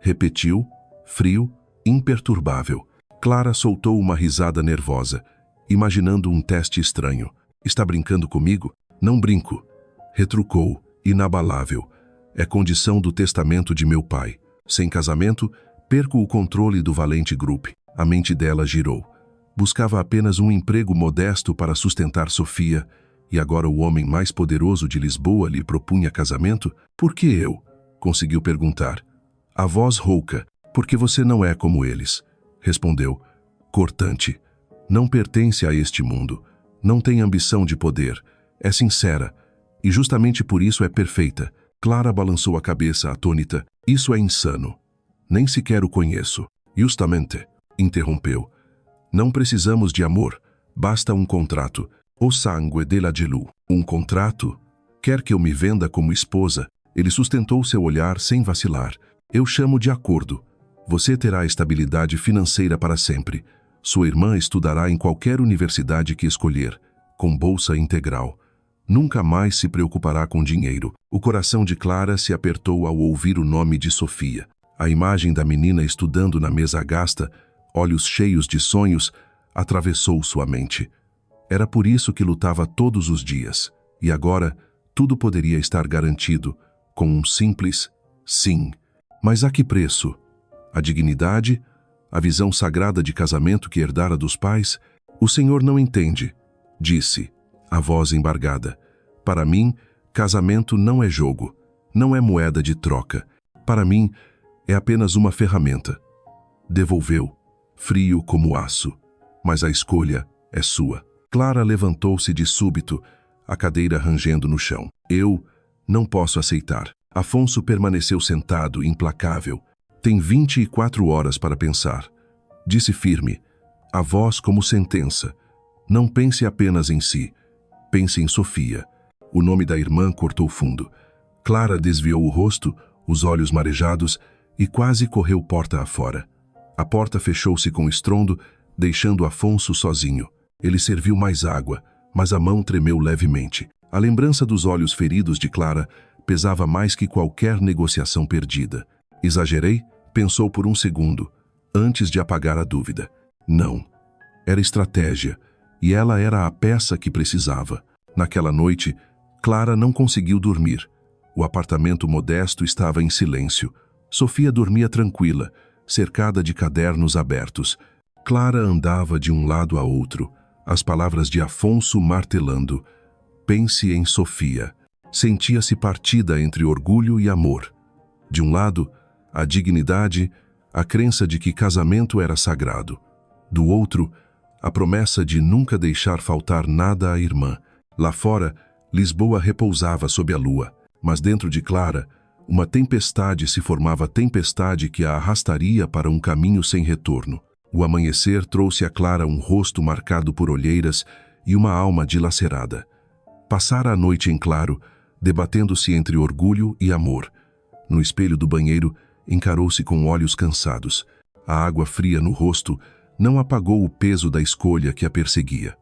Repetiu, frio, imperturbável. Clara soltou uma risada nervosa, imaginando um teste estranho. "Está brincando comigo?" "Não brinco", retrucou, inabalável. "É condição do testamento de meu pai. Sem casamento, perco o controle do Valente Group." A mente dela girou. Buscava apenas um emprego modesto para sustentar Sofia, e agora o homem mais poderoso de Lisboa lhe propunha casamento? "Por que eu?" conseguiu perguntar. A voz rouca: "Porque você não é como eles", respondeu, cortante. "Não pertence a este mundo. Não tem ambição de poder. É sincera. E justamente por isso é perfeita." Clara balançou a cabeça atônita. "Isso é insano. Nem sequer o conheço." "Justamente", interrompeu. "Não precisamos de amor. Basta um contrato. O sangue della Gelu." "Um contrato? Quer que eu me venda como esposa?" Ele sustentou seu olhar sem vacilar. "Eu chamo de acordo. Você terá estabilidade financeira para sempre. Sua irmã estudará em qualquer universidade que escolher, com bolsa integral. Nunca mais se preocupará com dinheiro." O coração de Clara se apertou ao ouvir o nome de Sofia. A imagem da menina estudando na mesa gasta, olhos cheios de sonhos, atravessou sua mente. Era por isso que lutava todos os dias. E agora, tudo poderia estar garantido com um simples Sim, mas a que preço? A dignidade? A visão sagrada de casamento que herdara dos pais? O senhor não entende, disse, a voz embargada. Para mim, casamento não é jogo, não é moeda de troca. Para mim, é apenas uma ferramenta. Devolveu, frio como aço. Mas a escolha é sua. Clara levantou-se de súbito, a cadeira rangendo no chão. Eu não posso aceitar. Afonso permaneceu sentado, implacável. Tem 24 horas para pensar. Disse firme, a voz como sentença. Não pense apenas em si. Pense em Sofia. O nome da irmã cortou fundo. Clara desviou o rosto, os olhos marejados, e quase correu porta afora. A porta fechou-se com estrondo, deixando Afonso sozinho. Ele serviu mais água, mas a mão tremeu levemente. A lembrança dos olhos feridos de Clara pesava mais que qualquer negociação perdida. Exagerei? Pensou por um segundo, antes de apagar a dúvida. Não. Era estratégia, e ela era a peça que precisava. Naquela noite, Clara não conseguiu dormir. O apartamento modesto estava em silêncio. Sofia dormia tranquila, cercada de cadernos abertos. Clara andava de um lado a outro, as palavras de Afonso martelando. Pense em Sofia. Sentia-se partida entre orgulho e amor. De um lado, a dignidade, a crença de que casamento era sagrado. Do outro, a promessa de nunca deixar faltar nada à irmã. Lá fora, Lisboa repousava sob a lua, mas dentro de Clara, uma tempestade se formava, tempestade que a arrastaria para um caminho sem retorno. O amanhecer trouxe a Clara um rosto marcado por olheiras e uma alma dilacerada. Passara a noite em claro, debatendo-se entre orgulho e amor. No espelho do banheiro, encarou-se com olhos cansados. A água fria no rosto não apagou o peso da escolha que a perseguia.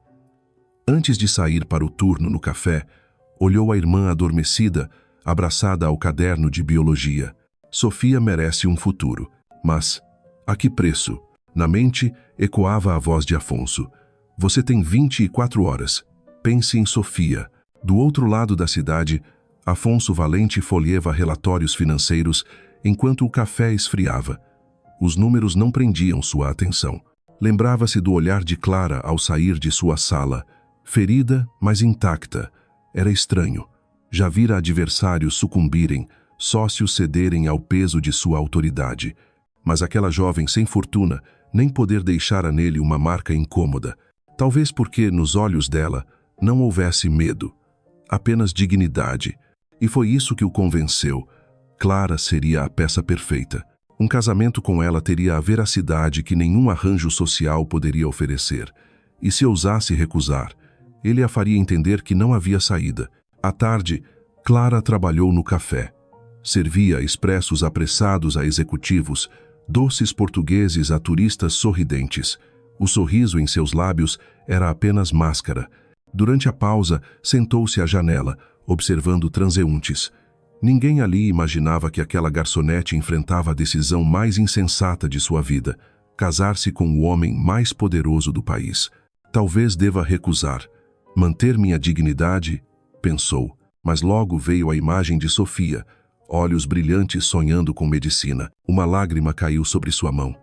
Antes de sair para o turno no café, olhou a irmã adormecida, abraçada ao caderno de biologia. Sofia merece um futuro, mas a que preço? Na mente, ecoava a voz de Afonso. Você tem 24 horas. Pense em Sofia. Do outro lado da cidade, Afonso Valente folheava relatórios financeiros enquanto o café esfriava. Os números não prendiam sua atenção. Lembrava-se do olhar de Clara ao sair de sua sala. Ferida, mas intacta. Era estranho. Já vira adversários sucumbirem, sócios cederem ao peso de sua autoridade. Mas aquela jovem sem fortuna nem poder deixara nele uma marca incômoda. Talvez porque, nos olhos dela, não houvesse medo. Apenas dignidade. E foi isso que o convenceu. Clara seria a peça perfeita. Um casamento com ela teria a veracidade que nenhum arranjo social poderia oferecer. E se ousasse recusar, ele a faria entender que não havia saída. À tarde, Clara trabalhou no café. Servia expressos apressados a executivos, doces portugueses a turistas sorridentes. O sorriso em seus lábios era apenas máscara. Durante a pausa, sentou-se à janela, observando transeuntes. Ninguém ali imaginava que aquela garçonete enfrentava a decisão mais insensata de sua vida, casar-se com o homem mais poderoso do país. Talvez deva recusar. Manter minha dignidade, pensou, mas logo veio a imagem de Sofia, olhos brilhantes sonhando com medicina. Uma lágrima caiu sobre sua mão.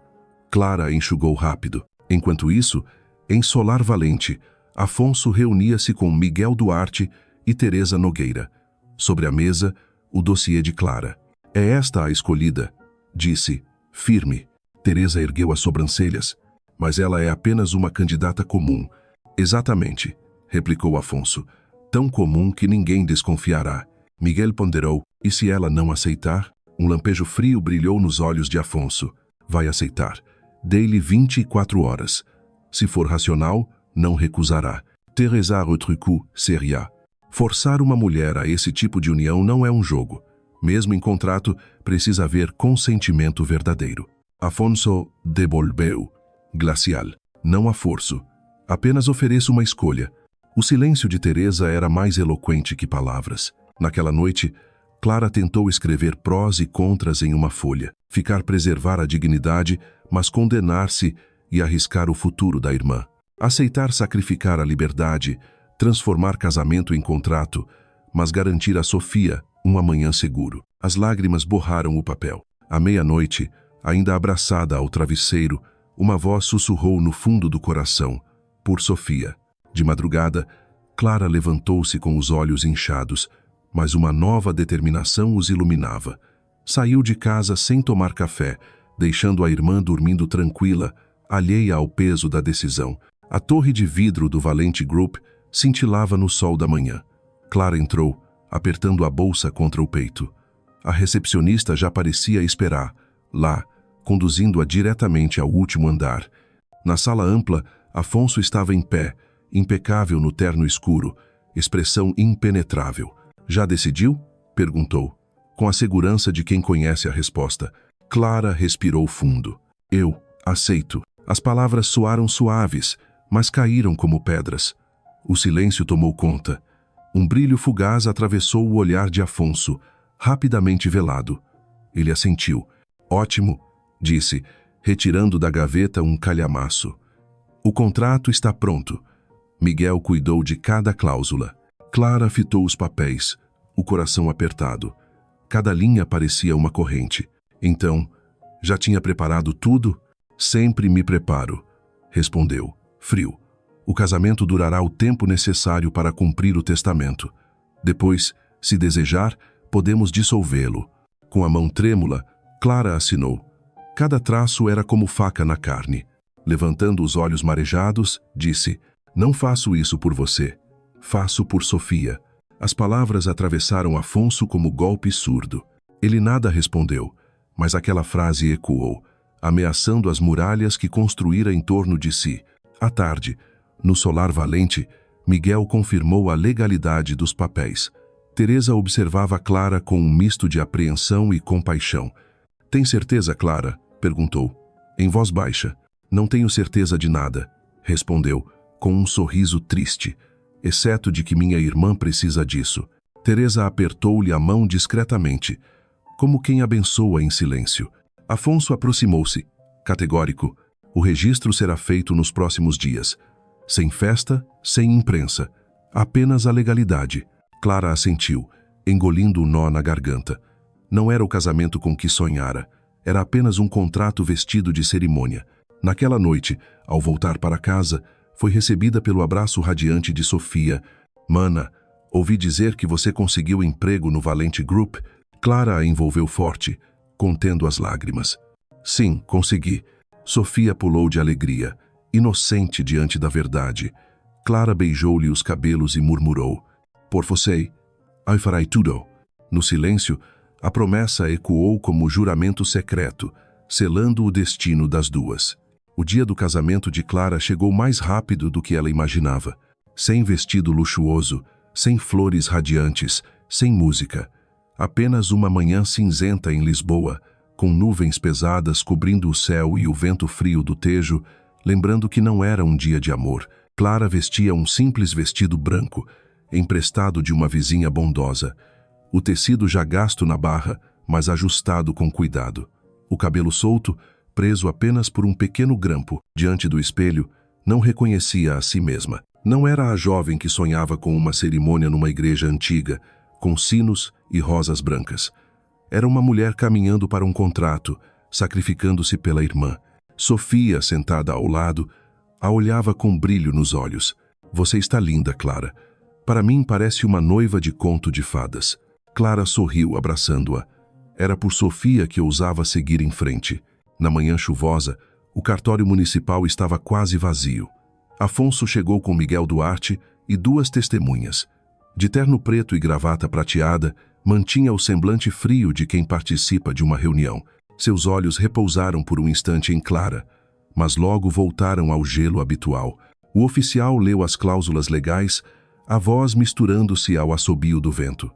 Clara enxugou rápido. Enquanto isso, em Solar Valente, Afonso reunia-se com Miguel Duarte e Teresa Nogueira. Sobre a mesa, o dossiê de Clara. É esta a escolhida, disse, firme. Teresa ergueu as sobrancelhas. Mas ela é apenas uma candidata comum. Exatamente, replicou Afonso. Tão comum que ninguém desconfiará. Miguel ponderou. E se ela não aceitar? Um lampejo frio brilhou nos olhos de Afonso. Vai aceitar. Dei-lhe 24 horas. Se for racional, não recusará. Teresa Retrucu seria. Forçar uma mulher a esse tipo de união não é um jogo. Mesmo em contrato, precisa haver consentimento verdadeiro. Afonso devolveu. Glacial. Não há forço. Apenas ofereço uma escolha. O silêncio de Teresa era mais eloquente que palavras. Naquela noite, Clara tentou escrever prós e contras em uma folha. Preservar a dignidade, mas condenar-se e arriscar o futuro da irmã. Aceitar sacrificar a liberdade, transformar casamento em contrato, mas garantir a Sofia Um amanhã seguro. As lágrimas borraram o papel. À meia-noite, ainda abraçada ao travesseiro, uma voz sussurrou no fundo do coração: por Sofia. De madrugada, Clara levantou-se com os olhos inchados, mas uma nova determinação os iluminava. Saiu de casa sem tomar café, deixando a irmã dormindo tranquila, alheia ao peso da decisão. A torre de vidro do Valente Group cintilava no sol da manhã. Clara entrou, apertando a bolsa contra o peito. A recepcionista já parecia esperar, lá, conduzindo-a diretamente ao último andar. Na sala ampla, Afonso estava em pé, impecável no terno escuro, expressão impenetrável. Já decidiu? Perguntou, com a segurança de quem conhece a resposta. Clara respirou fundo. Eu aceito. As palavras soaram suaves, mas caíram como pedras. O silêncio tomou conta. Um brilho fugaz atravessou o olhar de Afonso, rapidamente velado. Ele assentiu. Ótimo, disse, retirando da gaveta um calhamaço. O contrato está pronto. Miguel cuidou de cada cláusula. Clara fitou os papéis, o coração apertado. Cada linha parecia uma corrente. Então, já tinha preparado tudo? Sempre me preparo, respondeu, frio. O casamento durará o tempo necessário para cumprir o testamento. Depois, se desejar, podemos dissolvê-lo. Com a mão trêmula, Clara assinou. Cada traço era como faca na carne. Levantando os olhos marejados, disse: não faço isso por você. Faço por Sofia. As palavras atravessaram Afonso como golpe surdo. Ele nada respondeu, mas aquela frase ecoou, ameaçando as muralhas que construíra em torno de si. À tarde, no solar valente, Miguel confirmou a legalidade dos papéis. Teresa observava Clara com um misto de apreensão e compaixão. Tem certeza, Clara? Perguntou, em voz baixa. Não tenho certeza de nada, respondeu, com um sorriso triste, exceto de que minha irmã precisa disso. Teresa apertou-lhe a mão discretamente, como quem abençoa em silêncio. Afonso aproximou-se, categórico. O registro será feito nos próximos dias. Sem festa, sem imprensa. Apenas a legalidade. Clara assentiu, engolindo o nó na garganta. Não era o casamento com que sonhara. Era apenas um contrato vestido de cerimônia. Naquela noite, ao voltar para casa, foi recebida pelo abraço radiante de Sofia. Mana, ouvi dizer que você conseguiu emprego no Valente Group. Clara a envolveu forte, contendo as lágrimas. Sim, consegui. Sofia pulou de alegria, inocente diante da verdade. Clara beijou-lhe os cabelos e murmurou: por você, eu farei tudo. No silêncio, a promessa ecoou como juramento secreto, selando o destino das duas. O dia do casamento de Clara chegou mais rápido do que ela imaginava. Sem vestido luxuoso, sem flores radiantes, sem música. Apenas uma manhã cinzenta em Lisboa, com nuvens pesadas cobrindo o céu e o vento frio do Tejo, lembrando que não era um dia de amor. Clara vestia um simples vestido branco, emprestado de uma vizinha bondosa. O tecido já gasto na barra, mas ajustado com cuidado. O cabelo solto, preso apenas por um pequeno grampo, diante do espelho, não reconhecia a si mesma. Não era a jovem que sonhava com uma cerimônia numa igreja antiga, com sinos e rosas brancas. Era uma mulher caminhando para um contrato, sacrificando-se pela irmã. Sofia, sentada ao lado, a olhava com brilho nos olhos. Você está linda, Clara. Para mim parece uma noiva de conto de fadas. Clara sorriu, abraçando-a. Era por Sofia que ousava seguir em frente. Na manhã chuvosa, o cartório municipal estava quase vazio. Afonso chegou com Miguel Duarte e duas testemunhas. De terno preto e gravata prateada, mantinha o semblante frio de quem participa de uma reunião. Seus olhos repousaram por um instante em Clara, mas logo voltaram ao gelo habitual. O oficial leu as cláusulas legais, a voz misturando-se ao assobio do vento.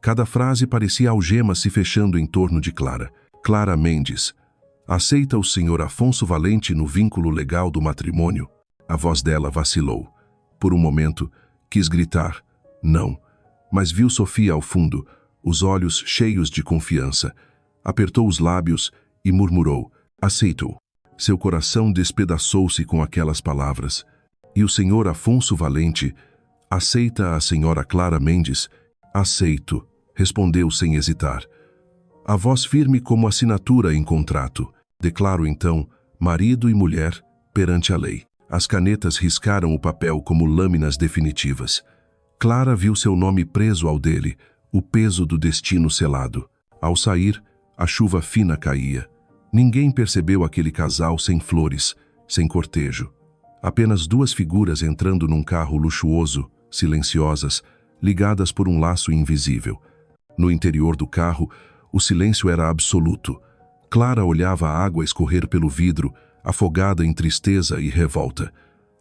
Cada frase parecia algemas se fechando em torno de Clara. Clara Mendes. Aceita o senhor Afonso Valente no vínculo legal do matrimônio? A voz dela vacilou. Por um momento, quis gritar, não, mas viu Sofia ao fundo, os olhos cheios de confiança. Apertou os lábios e murmurou, aceitou. Seu coração despedaçou-se com aquelas palavras. E o senhor Afonso Valente, aceita a senhora Clara Mendes? Aceito, respondeu sem hesitar. A voz firme como assinatura em contrato. Declaro então, marido e mulher, perante a lei. As canetas riscaram o papel como lâminas definitivas. Clara viu seu nome preso ao dele, o peso do destino selado. Ao sair, a chuva fina caía. Ninguém percebeu aquele casal sem flores, sem cortejo. Apenas duas figuras entrando num carro luxuoso, silenciosas, ligadas por um laço invisível. No interior do carro, o silêncio era absoluto. Clara olhava a água escorrer pelo vidro, afogada em tristeza e revolta.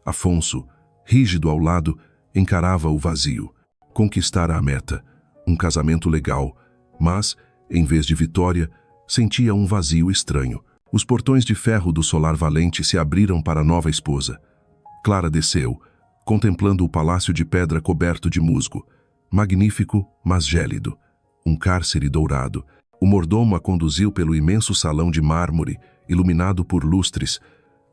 Afonso, rígido ao lado, encarava o vazio. Conquistara a meta, um casamento legal, mas, em vez de vitória, sentia um vazio estranho. Os portões de ferro do solar valente se abriram para a nova esposa. Clara desceu, contemplando o palácio de pedra coberto de musgo. Magnífico, mas gélido. Um cárcere dourado. O mordomo a conduziu pelo imenso salão de mármore, iluminado por lustres.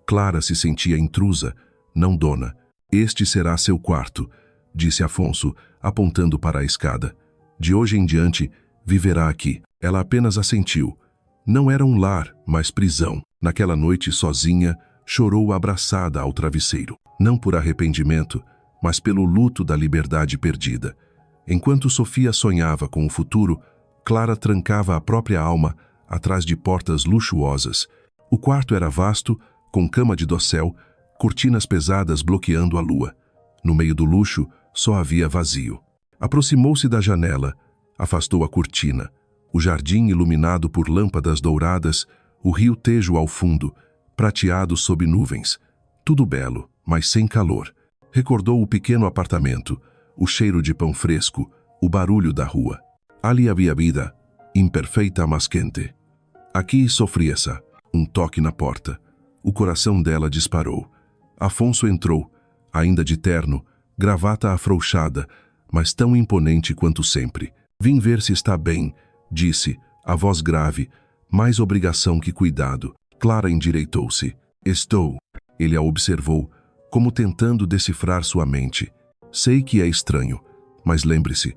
Clara se sentia intrusa, não dona. Este será seu quarto, disse Afonso, apontando para a escada. De hoje em diante, viverá aqui. Ela apenas assentiu. Não era um lar, mas prisão. Naquela noite, sozinha, chorou abraçada ao travesseiro. Não por arrependimento, mas pelo luto da liberdade perdida. Enquanto Sofia sonhava com o futuro, Clara trancava a própria alma atrás de portas luxuosas. O quarto era vasto, com cama de dossel, cortinas pesadas bloqueando a lua. No meio do luxo, só havia vazio. Aproximou-se da janela, afastou a cortina. O jardim iluminado por lâmpadas douradas, o rio Tejo ao fundo, prateado sob nuvens. Tudo belo, mas sem calor. Recordou o pequeno apartamento, o cheiro de pão fresco, o barulho da rua. Ali havia vida, imperfeita mas quente. Aqui sofriesa. Um toque na porta. O coração dela disparou. Afonso entrou, ainda de terno, gravata afrouxada, mas tão imponente quanto sempre. Vim ver se está bem, disse, a voz grave, mais obrigação que cuidado. Clara endireitou-se. Estou. Ele a observou, como tentando decifrar sua mente. Sei que é estranho, mas lembre-se,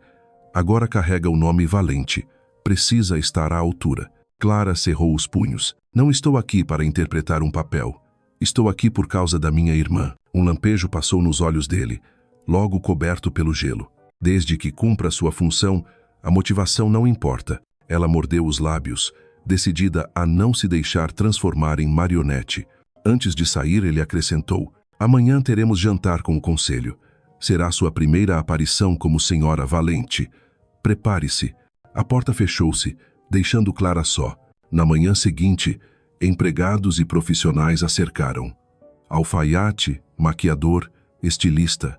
agora carrega o nome Valente. Precisa estar à altura. Clara cerrou os punhos. Não estou aqui para interpretar um papel. Estou aqui por causa da minha irmã. Um lampejo passou nos olhos dele, logo coberto pelo gelo. Desde que cumpra sua função, a motivação não importa. Ela mordeu os lábios, decidida a não se deixar transformar em marionete. Antes de sair, ele acrescentou: amanhã teremos jantar com o conselho. Será sua primeira aparição como senhora Valente. Prepare-se. A porta fechou-se, deixando Clara só. Na manhã seguinte, empregados e profissionais a cercaram. Alfaiate, maquiador, estilista.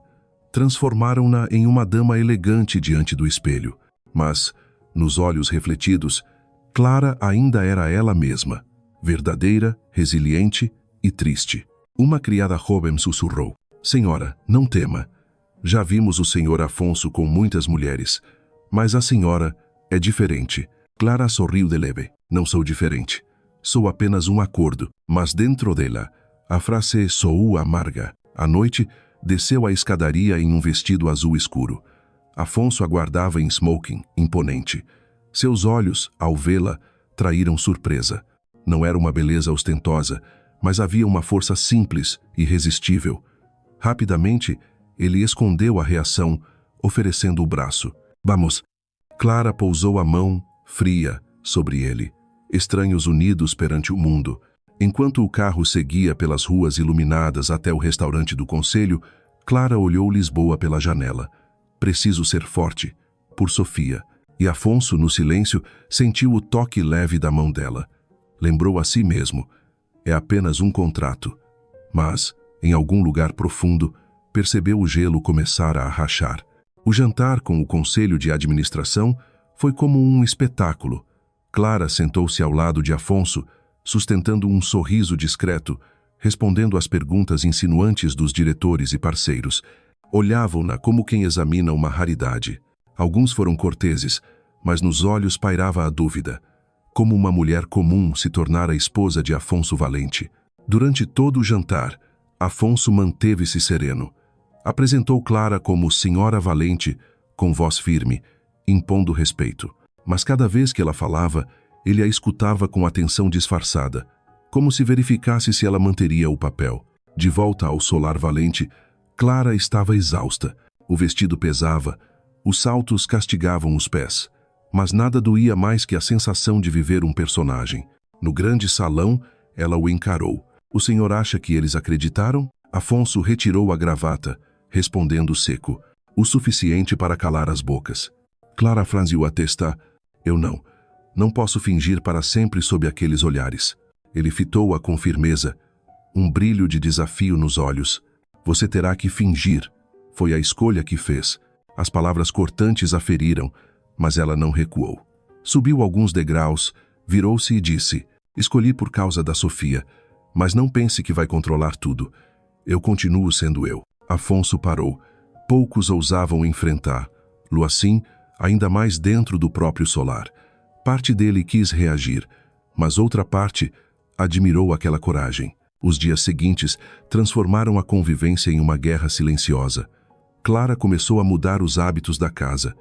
Transformaram-na em uma dama elegante diante do espelho. Mas, nos olhos refletidos, Clara ainda era ela mesma, verdadeira, resiliente e triste. Uma criada jovem sussurrou: senhora, não tema. Já vimos o senhor Afonso com muitas mulheres, mas a senhora é diferente. Clara sorriu de leve. Não sou diferente. Sou apenas um acordo. Mas dentro dela, a frase soou amarga. À noite, desceu a escadaria em um vestido azul escuro. Afonso aguardava em smoking, imponente. Seus olhos, ao vê-la, traíram surpresa. Não era uma beleza ostentosa, mas havia uma força simples, irresistível. Rapidamente, ele escondeu a reação, oferecendo o braço. Vamos. Clara pousou a mão, fria, sobre ele. Estranhos unidos perante o mundo. Enquanto o carro seguia pelas ruas iluminadas até o restaurante do conselho, Clara olhou Lisboa pela janela. Preciso ser forte. Por Sofia. E Afonso, no silêncio, sentiu o toque leve da mão dela. Lembrou a si mesmo. É apenas um contrato. Mas, em algum lugar profundo, percebeu o gelo começar a rachar. O jantar com o conselho de administração foi como um espetáculo. Clara sentou-se ao lado de Afonso, sustentando um sorriso discreto, respondendo às perguntas insinuantes dos diretores e parceiros. Olhavam-na como quem examina uma raridade. Alguns foram corteses, mas nos olhos pairava a dúvida. Como uma mulher comum se tornara esposa de Afonso Valente. Durante todo o jantar, Afonso manteve-se sereno. Apresentou Clara como Senhora Valente, com voz firme, impondo respeito. Mas cada vez que ela falava, ele a escutava com atenção disfarçada, como se verificasse se ela manteria o papel. De volta ao solar valente, Clara estava exausta. O vestido pesava, os saltos castigavam os pés. Mas nada doía mais que a sensação de viver um personagem. No grande salão, ela o encarou. O senhor acha que eles acreditaram? Afonso retirou a gravata, respondendo seco, o suficiente para calar as bocas. Clara franziu a testa. Eu não. Não posso fingir para sempre sob aqueles olhares. Ele fitou-a com firmeza, um brilho de desafio nos olhos. Você terá que fingir. Foi a escolha que fez. As palavras cortantes a feriram, mas ela não recuou. Subiu alguns degraus, virou-se e disse, escolhi por causa da Sofia, mas não pense que vai controlar tudo. Eu continuo sendo eu. Afonso parou. Poucos ousavam enfrentá-lo assim, ainda mais dentro do próprio solar. Parte dele quis reagir, mas outra parte admirou aquela coragem. Os dias seguintes transformaram a convivência em uma guerra silenciosa. Clara começou a mudar os hábitos da casa.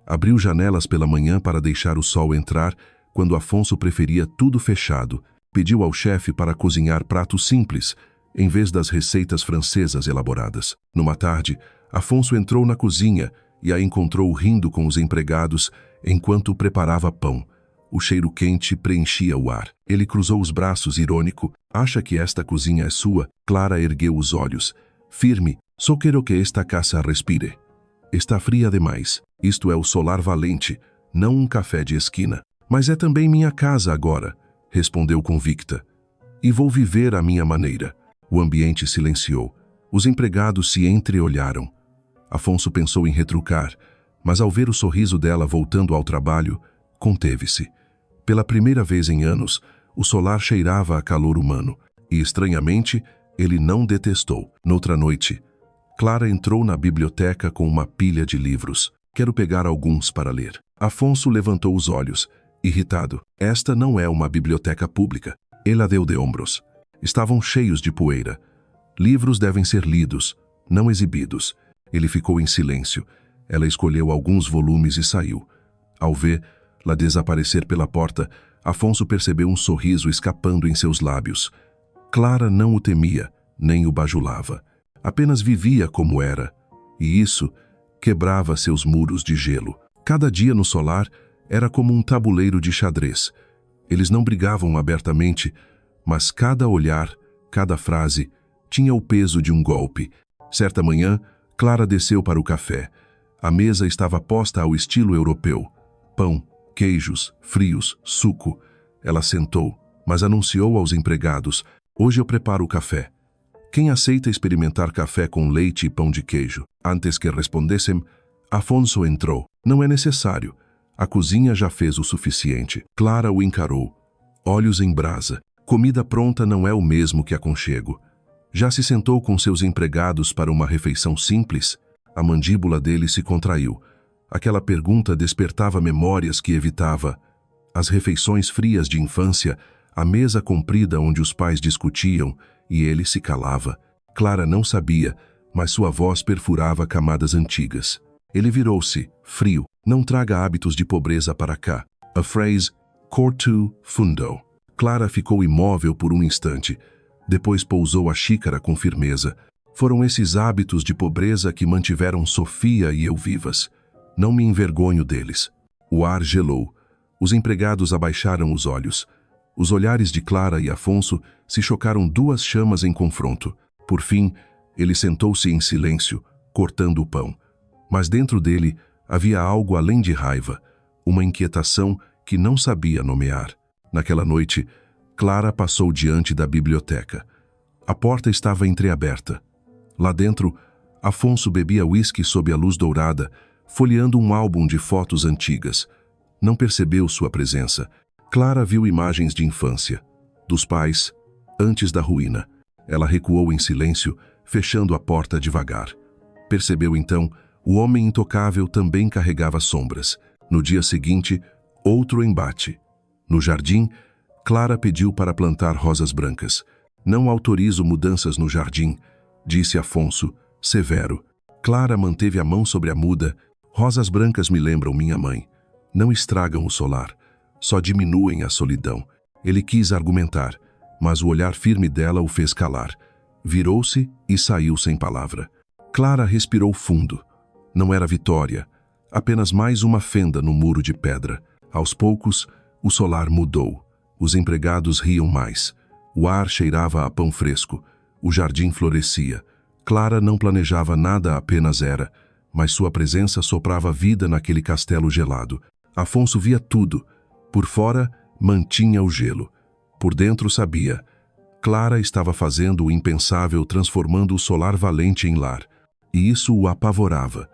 Abriu janelas pela manhã para deixar o sol entrar, quando Afonso preferia tudo fechado. Pediu ao chefe para cozinhar pratos simples, em vez das receitas francesas elaboradas. Numa tarde, Afonso entrou na cozinha e a encontrou rindo com os empregados enquanto preparava pão. O cheiro quente preenchia o ar. Ele cruzou os braços, irônico. Acha que esta cozinha é sua? Clara ergueu os olhos. Firme. Só quero que esta casa respire. Está fria demais. Isto é o solar valente, não um café de esquina. Mas é também minha casa agora, respondeu convicta. E vou viver à minha maneira. O ambiente silenciou. Os empregados se entreolharam. Afonso pensou em retrucar, mas ao ver o sorriso dela voltando ao trabalho, conteve-se. Pela primeira vez em anos, o solar cheirava a calor humano, e estranhamente, ele não detestou. Noutra noite, Clara entrou na biblioteca com uma pilha de livros. Quero pegar alguns para ler. Afonso levantou os olhos, irritado. Esta não é uma biblioteca pública. Ela deu de ombros. Estavam cheios de poeira. Livros devem ser lidos, não exibidos. Ele ficou em silêncio. Ela escolheu alguns volumes e saiu. Ao vê-la desaparecer pela porta, Afonso percebeu um sorriso escapando em seus lábios. Clara não o temia, nem o bajulava. Apenas vivia como era. E isso quebrava seus muros de gelo. Cada dia no solar era como um tabuleiro de xadrez. Eles não brigavam abertamente, mas cada olhar, cada frase, tinha o peso de um golpe. Certa manhã, Clara desceu para o café. A mesa estava posta ao estilo europeu. Pão, queijos, frios, suco. Ela sentou, mas anunciou aos empregados, hoje eu preparo o café. Quem aceita experimentar café com leite e pão de queijo? Antes que respondessem, Afonso entrou. Não é necessário. A cozinha já fez o suficiente. Clara o encarou. Olhos em brasa. Comida pronta não é o mesmo que aconchego. Já se sentou com seus empregados para uma refeição simples? A mandíbula dele se contraiu. Aquela pergunta despertava memórias que evitava. As refeições frias de infância, a mesa comprida onde os pais discutiam, e ele se calava. Clara não sabia, mas sua voz perfurava camadas antigas. Ele virou-se, frio. Não traga hábitos de pobreza para cá. A phrase, cortu fundo. Clara ficou imóvel por um instante. Depois pousou a xícara com firmeza. Foram esses hábitos de pobreza que mantiveram Sofia e eu vivas. Não me envergonho deles. O ar gelou. Os empregados abaixaram os olhos. Os olhares de Clara e Afonso se chocaram duas chamas em confronto. Por fim, ele sentou-se em silêncio, cortando o pão. Mas dentro dele havia algo além de raiva, uma inquietação que não sabia nomear. Naquela noite, Clara passou diante da biblioteca. A porta estava entreaberta. Lá dentro, Afonso bebia uísque sob a luz dourada, folheando um álbum de fotos antigas. Não percebeu sua presença. Clara viu imagens de infância, dos pais, antes da ruína. Ela recuou em silêncio, fechando a porta devagar. Percebeu então, o homem intocável também carregava sombras. No dia seguinte, outro embate. No jardim, Clara pediu para plantar rosas brancas. Não autorizo mudanças no jardim, disse Afonso, severo. Clara manteve a mão sobre a muda. Rosas brancas me lembram minha mãe. Não estragam o solar, só diminuem a solidão. Ele quis argumentar, mas o olhar firme dela o fez calar. Virou-se e saiu sem palavra. Clara respirou fundo. Não era vitória, apenas mais uma fenda no muro de pedra. Aos poucos, o solar mudou. Os empregados riam mais. O ar cheirava a pão fresco. O jardim florescia. Clara não planejava nada, apenas era, mas sua presença soprava vida naquele castelo gelado. Afonso via tudo. Por fora, mantinha o gelo. Por dentro, sabia. Clara estava fazendo o impensável, transformando o solar valente em lar. E isso o apavorava,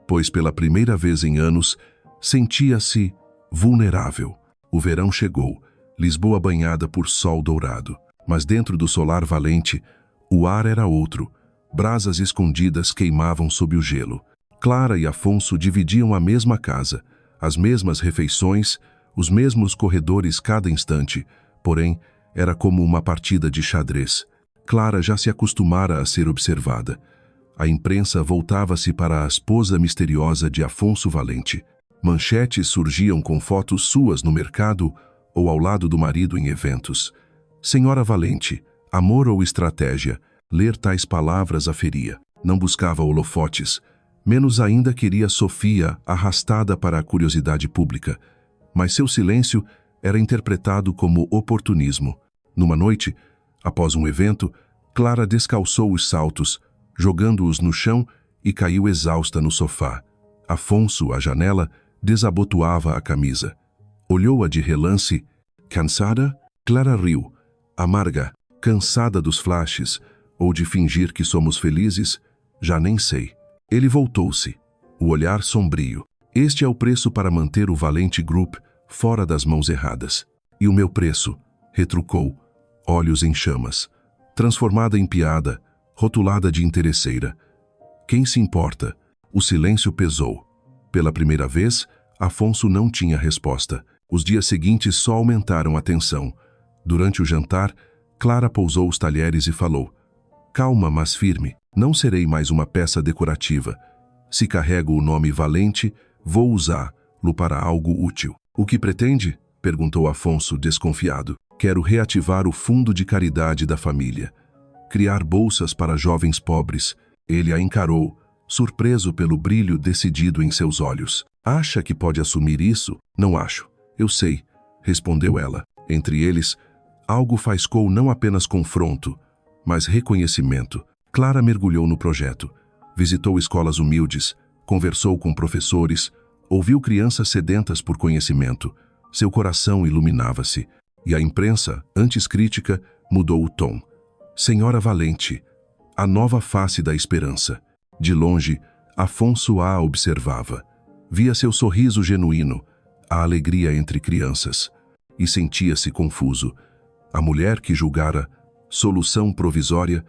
pois pela primeira vez em anos, sentia-se vulnerável. O verão chegou, Lisboa banhada por sol dourado. Mas dentro do solar valente, o ar era outro. Brasas escondidas queimavam sob o gelo. Clara e Afonso dividiam a mesma casa, as mesmas refeições, os mesmos corredores cada instante, porém, era como uma partida de xadrez. Clara já se acostumara a ser observada. A imprensa voltava-se para a esposa misteriosa de Afonso Valente. Manchetes surgiam com fotos suas no mercado ou ao lado do marido em eventos. Senhora Valente, amor ou estratégia? Ler tais palavras a feria. Não buscava holofotes. Menos ainda queria Sofia arrastada para a curiosidade pública. Mas seu silêncio era interpretado como oportunismo. Numa noite, após um evento, Clara descalçou os saltos, jogando-os no chão, e caiu exausta no sofá. Afonso, à janela, desabotoava a camisa. Olhou-a de relance. Cansada? Clara riu. Amarga, cansada dos flashes, ou de fingir que somos felizes? Já nem sei. Ele voltou-se, o olhar sombrio. Este é o preço para manter o Valente Group fora das mãos erradas. E o meu preço? Retrucou, olhos em chamas. Transformada em piada, rotulada de interesseira. Quem se importa? O silêncio pesou. Pela primeira vez, Afonso não tinha resposta. Os dias seguintes só aumentaram a tensão. Durante o jantar, Clara pousou os talheres e falou: calma, mas firme. Não serei mais uma peça decorativa. Se carrego o nome Valente, vou usá-lo para algo útil. O que pretende? Perguntou Afonso, desconfiado. Quero reativar o fundo de caridade da família. Criar bolsas para jovens pobres. Ele a encarou, surpreso pelo brilho decidido em seus olhos. Acha que pode assumir isso? Não acho. Eu sei, respondeu ela. Entre eles, algo faiscou não apenas confronto, mas reconhecimento. Clara mergulhou no projeto. Visitou escolas humildes, conversou com professores, ouviu crianças sedentas por conhecimento. Seu coração iluminava-se. E a imprensa, antes crítica, mudou o tom. Senhora Valente, a nova face da esperança. De longe, Afonso a observava. Via seu sorriso genuíno, a alegria entre crianças. E sentia-se confuso. A mulher que julgara solução provisória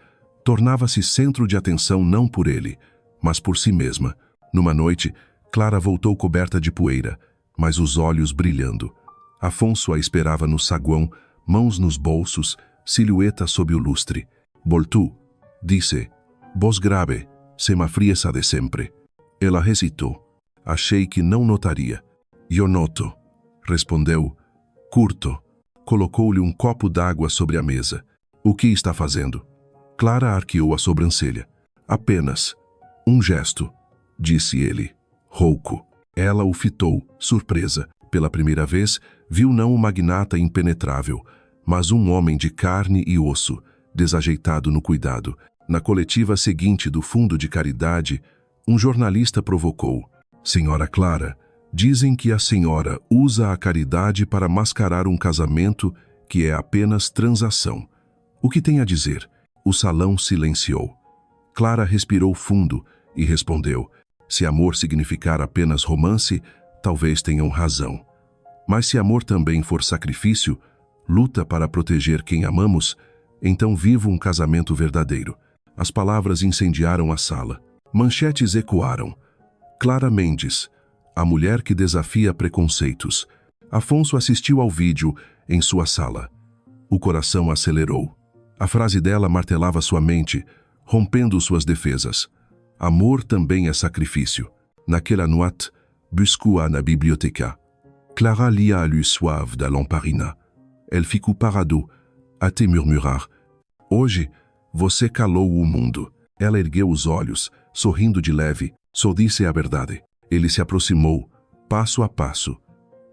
tornava-se centro de atenção não por ele, mas por si mesma. Numa noite, Clara voltou coberta de poeira, mas os olhos brilhando. Afonso a esperava no saguão, mãos nos bolsos, silhueta sob o lustre. Voltou, disse, voz grave, se me friesa de sempre. Ela hesitou. Achei que não notaria. Eu noto, respondeu, curto. Colocou-lhe um copo d'água sobre a mesa. O que está fazendo? Clara arqueou a sobrancelha. Apenas um gesto, disse ele, rouco. Ela o fitou, surpresa. Pela primeira vez, viu não um magnata impenetrável, mas um homem de carne e osso, desajeitado no cuidado. Na coletiva seguinte do Fundo de Caridade, um jornalista provocou. Senhora Clara, dizem que a senhora usa a caridade para mascarar um casamento que é apenas transação. O que tem a dizer? O salão silenciou. Clara respirou fundo e respondeu: se amor significar apenas romance, talvez tenham razão. Mas se amor também for sacrifício, luta para proteger quem amamos, então vivo um casamento verdadeiro. As palavras incendiaram a sala. Manchetes ecoaram. Clara Mendes, a mulher que desafia preconceitos. Afonso assistiu ao vídeo em sua sala. O coração acelerou. A frase dela martelava sua mente, rompendo suas defesas. Amor também é sacrifício. Naquela noite, buscou-a na biblioteca. Clara lia a luz suave da lamparina. Ele ficou parado, até murmurar: "Hoje, você calou o mundo." Ela ergueu os olhos, sorrindo de leve. "Só disse a verdade." Ele se aproximou, passo a passo.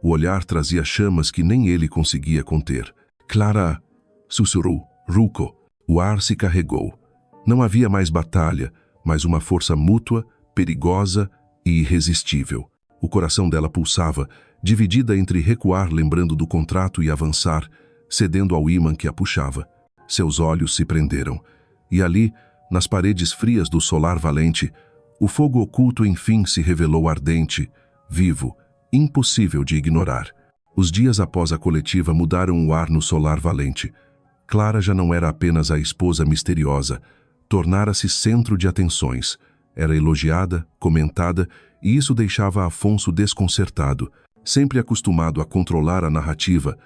O olhar trazia chamas que nem ele conseguia conter. "Clara", sussurrou, rouco. O ar se carregou. Não havia mais batalha, mas uma força mútua, perigosa e irresistível. O coração dela pulsava, dividida entre recuar lembrando do contrato e avançar, cedendo ao ímã que a puxava. Seus olhos se prenderam. E ali, nas paredes frias do solar valente, o fogo oculto enfim se revelou ardente, vivo, impossível de ignorar. Os dias após a coletiva mudaram o ar no solar valente. Clara já não era apenas a esposa misteriosa, tornara-se centro de atenções. Era elogiada, comentada, e isso deixava Afonso desconcertado. Sempre acostumado a controlar a narrativa,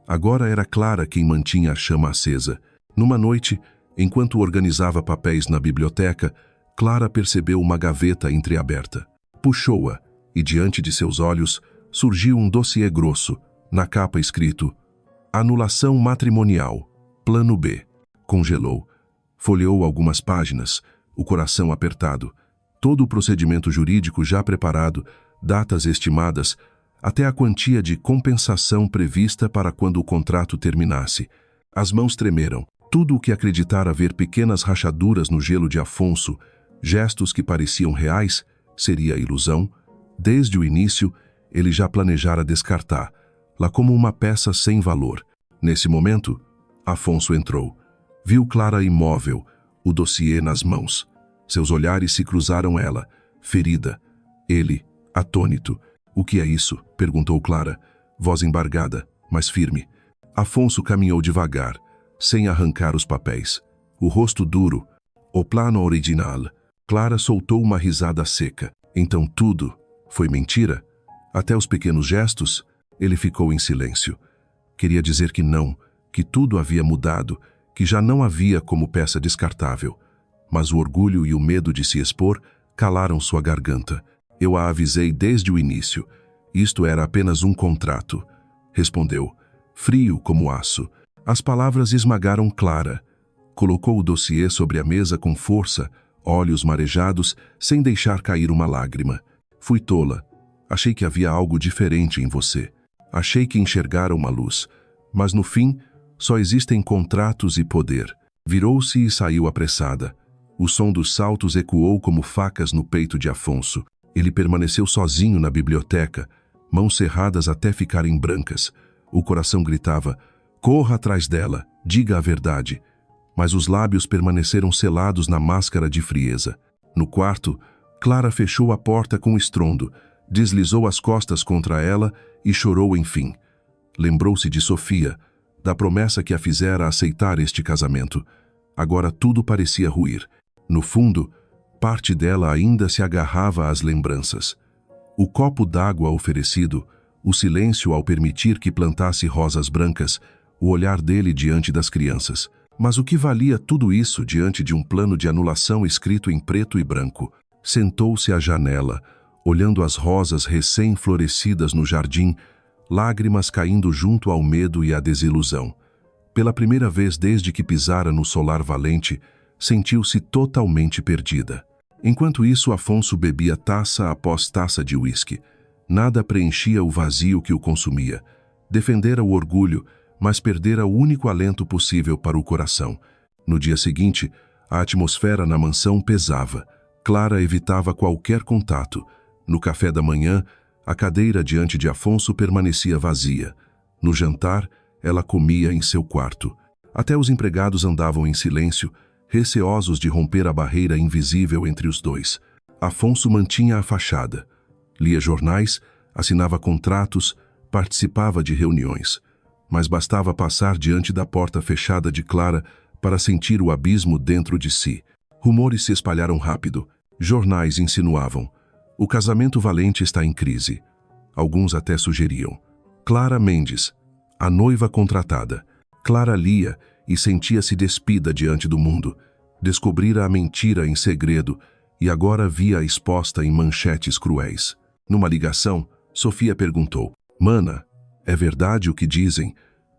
agora era Clara quem mantinha a chama acesa. Numa noite, enquanto organizava papéis na biblioteca, Clara percebeu uma gaveta entreaberta. Puxou-a, e diante de seus olhos surgiu um dossiê grosso, na capa escrito: "Anulação matrimonial, plano B." Congelou. Folheou algumas páginas, o coração apertado. Todo o procedimento jurídico já preparado, datas estimadas, até a quantia de compensação prevista para quando o contrato terminasse. As mãos tremeram. Tudo o que acreditara ver pequenas rachaduras no gelo de Afonso, gestos que pareciam reais, seria ilusão. Desde o início, ele já planejara descartar-la como uma peça sem valor. Nesse momento, Afonso entrou. Viu Clara imóvel, o dossiê nas mãos. Seus olhares se cruzaram ela, ferida. Ele, atônito. "O que é isso?" perguntou Clara, voz embargada, mas firme. Afonso caminhou devagar, sem arrancar os papéis. O rosto duro, o plano original. Clara soltou uma risada seca. Então tudo foi mentira? Até os pequenos gestos? Ele ficou em silêncio. Queria dizer que não, que tudo havia mudado, que já não havia como peça descartável. Mas o orgulho e o medo de se expor calaram sua garganta. "Eu a avisei desde o início. Isto era apenas um contrato", respondeu, frio como aço. As palavras esmagaram Clara. Colocou o dossiê sobre a mesa com força, olhos marejados, sem deixar cair uma lágrima. "Fui tola. Achei que havia algo diferente em você. Achei que enxergara uma luz. Mas no fim, só existem contratos e poder." Virou-se e saiu apressada. O som dos saltos ecoou como facas no peito de Afonso. Ele permaneceu sozinho na biblioteca, mãos cerradas até ficarem brancas. O coração gritava: "Corra atrás dela, diga a verdade." Mas os lábios permaneceram selados na máscara de frieza. No quarto, Clara fechou a porta com estrondo, deslizou as costas contra ela e chorou enfim. Lembrou-se de Sofia, da promessa que a fizera aceitar este casamento. Agora tudo parecia ruir. No fundo, parte dela ainda se agarrava às lembranças. O copo d'água oferecido, o silêncio ao permitir que plantasse rosas brancas, o olhar dele diante das crianças. Mas o que valia tudo isso diante de um plano de anulação escrito em preto e branco? Sentou-se à janela, olhando as rosas recém-florescidas no jardim, lágrimas caindo junto ao medo e à desilusão. Pela primeira vez desde que pisara no solar valente, sentiu-se totalmente perdida. Enquanto isso, Afonso bebia taça após taça de uísque. Nada preenchia o vazio que o consumia. Defendera o orgulho, mas perdera o único alento possível para o coração. No dia seguinte, a atmosfera na mansão pesava. Clara evitava qualquer contato. No café da manhã, a cadeira diante de Afonso permanecia vazia. No jantar, ela comia em seu quarto. Até os empregados andavam em silêncio, receosos de romper a barreira invisível entre os dois. Afonso mantinha a fachada. Lia jornais, assinava contratos, participava de reuniões. Mas bastava passar diante da porta fechada de Clara para sentir o abismo dentro de si. Rumores se espalharam rápido. Jornais insinuavam: "O casamento valente está em crise." Alguns até sugeriam: "Clara Mendes, a noiva contratada." Clara lia e sentia-se despida diante do mundo. Descobrira a mentira em segredo e agora via-a exposta em manchetes cruéis. Numa ligação, Sofia perguntou: Mana, é verdade o que dizem?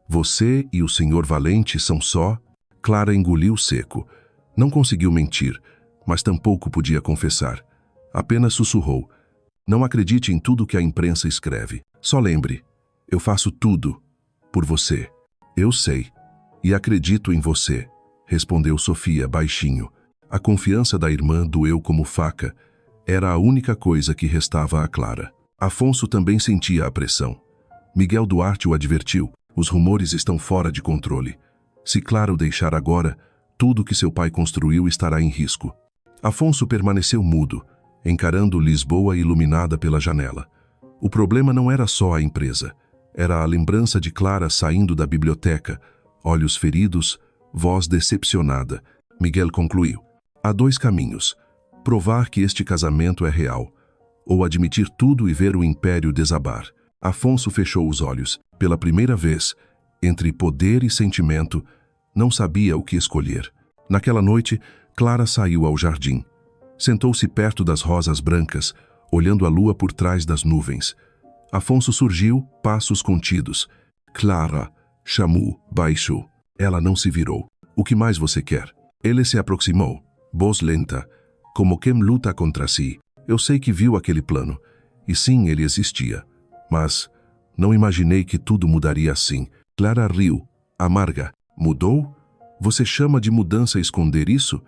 Você e o Senhor Valente são só? Clara engoliu seco. Não conseguiu mentir, mas tampouco podia confessar. Apenas sussurrou: Não acredite em tudo que a imprensa escreve. Só lembre, eu faço tudo por você. Eu sei, e acredito em você, respondeu Sofia baixinho. A confiança da irmã doeu como faca. Era a única coisa que restava a Clara. Afonso também sentia a pressão. Miguel Duarte o advertiu: os rumores estão fora de controle. Se Clara o deixar agora, tudo que seu pai construiu estará em risco. Afonso permaneceu mudo, encarando Lisboa iluminada pela janela. O problema não era só a empresa. Era a lembrança de Clara saindo da biblioteca, olhos feridos, voz decepcionada. Miguel concluiu: há dois caminhos. Provar que este casamento é real, ou admitir tudo e ver o império desabar. Afonso fechou os olhos. Pela primeira vez, entre poder e sentimento, não sabia o que escolher. Naquela noite, Clara saiu ao jardim. Sentou-se perto das rosas brancas, olhando a lua por trás das nuvens. Afonso surgiu, passos contidos. Clara, chamou, baixo. Ela não se virou. O que mais você quer? Ele se aproximou, voz lenta, como quem luta contra si. Eu sei que viu aquele plano. E sim, ele existia. Mas não imaginei que tudo mudaria assim. Clara riu, amarga. Mudou? Você chama de mudança esconder isso?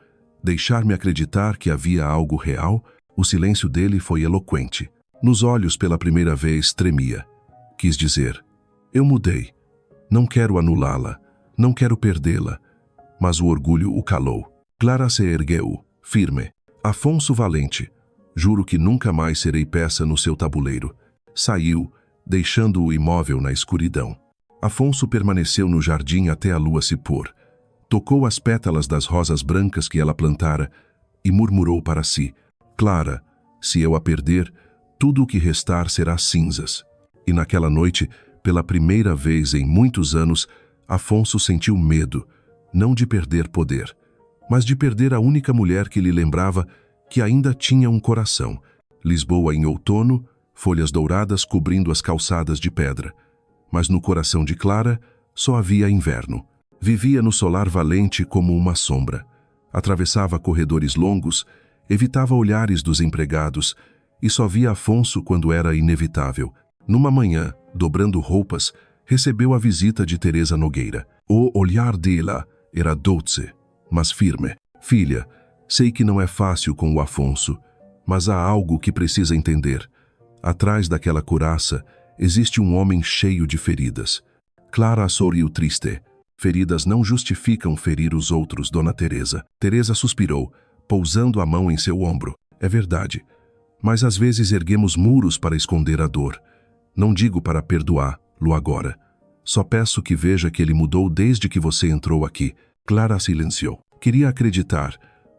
Deixar-me acreditar que havia algo real? O silêncio dele foi eloquente. Nos olhos, pela primeira vez, tremia. Quis dizer: eu mudei. Não quero anulá-la. Não quero perdê-la. Mas o orgulho o calou. Clara se ergueu, firme. Afonso Valente. Juro que nunca mais serei peça no seu tabuleiro. Saiu, deixando o imóvel na escuridão. Afonso permaneceu no jardim até a lua se pôr. Tocou as pétalas das rosas brancas que ela plantara e murmurou para si: Clara, se eu a perder, tudo o que restar será cinzas. E naquela noite, pela primeira vez em muitos anos, Afonso sentiu medo, não de perder poder, mas de perder a única mulher que lhe lembrava que ainda tinha um coração. Lisboa em outono, folhas douradas cobrindo as calçadas de pedra. Mas no coração de Clara só havia inverno. Vivia no solar valente como uma sombra. Atravessava corredores longos, evitava olhares dos empregados e só via Afonso quando era inevitável. Numa manhã, dobrando roupas, recebeu a visita de Teresa Nogueira. O olhar dela era doce, mas firme. Filha, sei que não é fácil com o Afonso, mas há algo que precisa entender. Atrás daquela couraça existe um homem cheio de feridas. Clara sorriu triste. Feridas não justificam ferir os outros, Dona Teresa. Teresa suspirou, pousando a mão em seu ombro. É verdade, mas às vezes erguemos muros para esconder a dor. Não digo para perdoá-lo agora. Só peço que veja que ele mudou desde que você entrou aqui. Clara silenciou. Queria acreditar,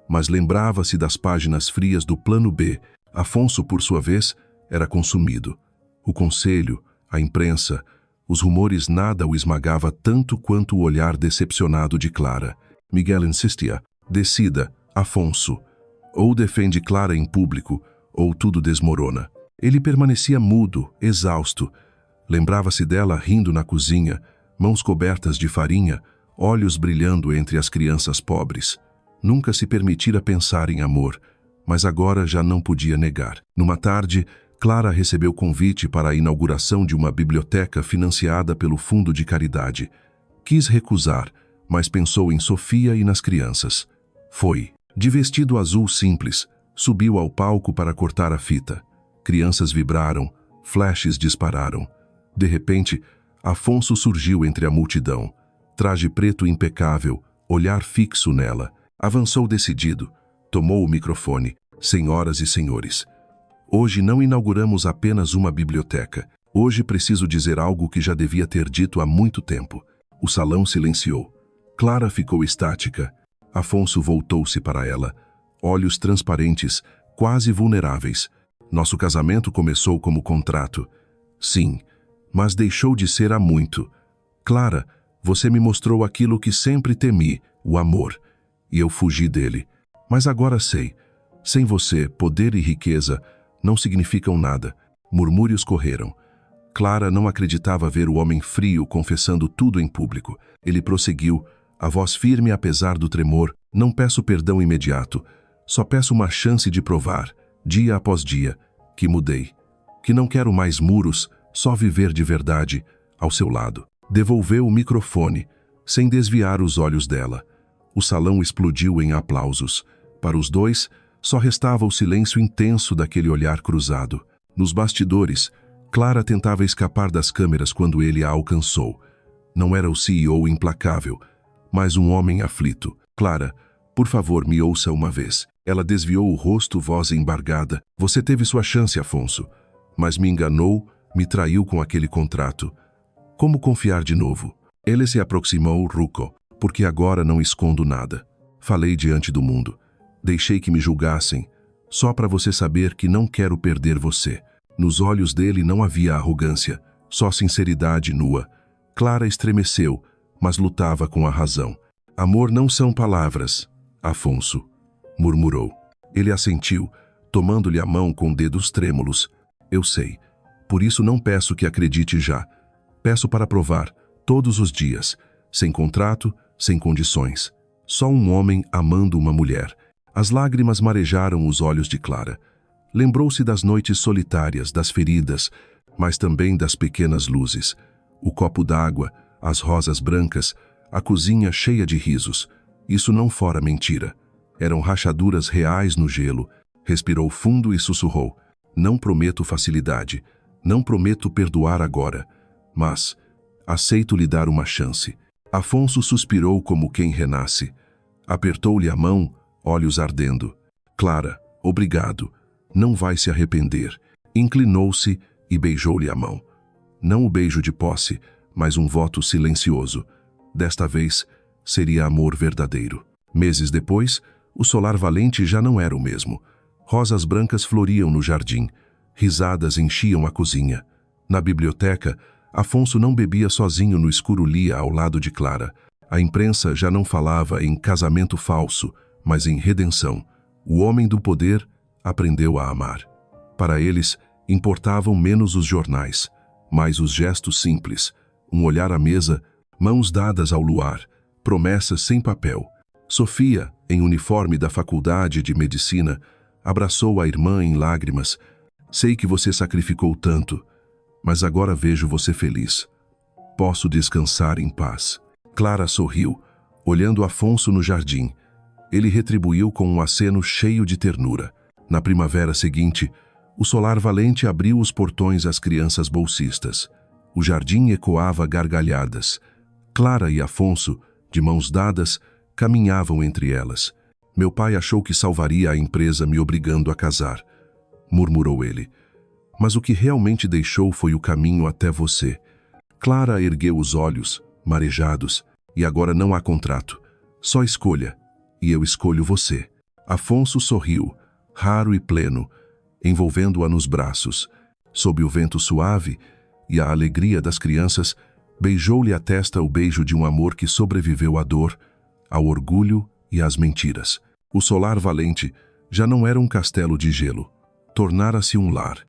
mas lembrava-se das páginas frias do plano B. Afonso, por sua vez, era consumido. O conselho, a imprensa, os rumores, nada o esmagava tanto quanto o olhar decepcionado de Clara. Miguel insistia: decida, Afonso. Ou defende Clara em público, ou tudo desmorona. Ele permanecia mudo, exausto. Lembrava-se dela rindo na cozinha, mãos cobertas de farinha, olhos brilhando entre as crianças pobres. Nunca se permitira pensar em amor, mas agora já não podia negar. Numa tarde, Clara recebeu convite para a inauguração de uma biblioteca financiada pelo Fundo de Caridade. Quis recusar, mas pensou em Sofia e nas crianças. Foi. De vestido azul simples, subiu ao palco para cortar a fita. Crianças vibraram, flashes dispararam. De repente, Afonso surgiu entre a multidão. Traje preto impecável, olhar fixo nela. Avançou decidido. Tomou o microfone. Senhoras e senhores, hoje não inauguramos apenas uma biblioteca. Hoje preciso dizer algo que já devia ter dito há muito tempo. O salão silenciou. Clara ficou estática. Afonso voltou-se para ela. Olhos transparentes, quase vulneráveis. Nosso casamento começou como contrato. Sim, mas deixou de ser há muito. Clara, você me mostrou aquilo que sempre temi, o amor. E eu fugi dele. Mas agora sei. Sem você, poder e riqueza não significam nada. Murmúrios correram. Clara não acreditava ver o homem frio confessando tudo em público. Ele prosseguiu, a voz firme apesar do tremor: não peço perdão imediato, só peço uma chance de provar, dia após dia, que mudei, que não quero mais muros, só viver de verdade, ao seu lado. Devolveu o microfone, sem desviar os olhos dela. O salão explodiu em aplausos. Para os dois, só restava o silêncio intenso daquele olhar cruzado. Nos bastidores, Clara tentava escapar das câmeras quando ele a alcançou. Não era o CEO implacável, mas um homem aflito. Clara, por favor, me ouça uma vez. Ela desviou o rosto, voz embargada. Você teve sua chance, Afonso, mas me enganou, me traiu com aquele contrato. Como confiar de novo? Ele se aproximou, Ruco, porque agora não escondo nada. Falei diante do mundo. Deixei que me julgassem, só para você saber que não quero perder você. Nos olhos dele não havia arrogância, só sinceridade nua. Clara estremeceu, mas lutava com a razão. Amor não são palavras, Afonso, murmurou. Ele assentiu, tomando-lhe a mão com dedos trêmulos. Eu sei, por isso não peço que acredite já. Peço para provar, todos os dias, sem contrato, sem condições. Só um homem amando uma mulher. As lágrimas marejaram os olhos de Clara. Lembrou-se das noites solitárias, das feridas, mas também das pequenas luzes. O copo d'água, as rosas brancas, a cozinha cheia de risos. Isso não fora mentira. Eram rachaduras reais no gelo. Respirou fundo e sussurrou. Não prometo facilidade. Não prometo perdoar agora. Mas aceito lhe dar uma chance. Afonso suspirou como quem renasce. Apertou-lhe a mão, olhos ardendo. Clara, obrigado. Não vai se arrepender. Inclinou-se e beijou-lhe a mão. Não o beijo de posse, mas um voto silencioso. Desta vez, seria amor verdadeiro. Meses depois, o solar valente já não era o mesmo. Rosas brancas floriam no jardim. Risadas enchiam a cozinha. Na biblioteca, Afonso não bebia sozinho no escuro, lia ao lado de Clara. A imprensa já não falava em casamento falso, mas em redenção. O homem do poder aprendeu a amar. Para eles, importavam menos os jornais, mais os gestos simples, um olhar à mesa, mãos dadas ao luar, promessas sem papel. Sofia, em uniforme da faculdade de medicina, abraçou a irmã em lágrimas. Sei que você sacrificou tanto, mas agora vejo você feliz. Posso descansar em paz. Clara sorriu, olhando Afonso no jardim. Ele retribuiu com um aceno cheio de ternura. Na primavera seguinte, o solar valente abriu os portões às crianças bolsistas. O jardim ecoava gargalhadas. Clara e Afonso, de mãos dadas, caminhavam entre elas. Meu pai achou que salvaria a empresa me obrigando a casar, murmurou ele. Mas o que realmente deixou foi o caminho até você. Clara ergueu os olhos, marejados, e agora não há contrato. Só escolha, e eu escolho você. Afonso sorriu, raro e pleno, envolvendo-a nos braços. Sob o vento suave e a alegria das crianças, beijou-lhe a testa, o beijo de um amor que sobreviveu à dor, ao orgulho e às mentiras. O solar valente já não era um castelo de gelo, tornara-se um lar.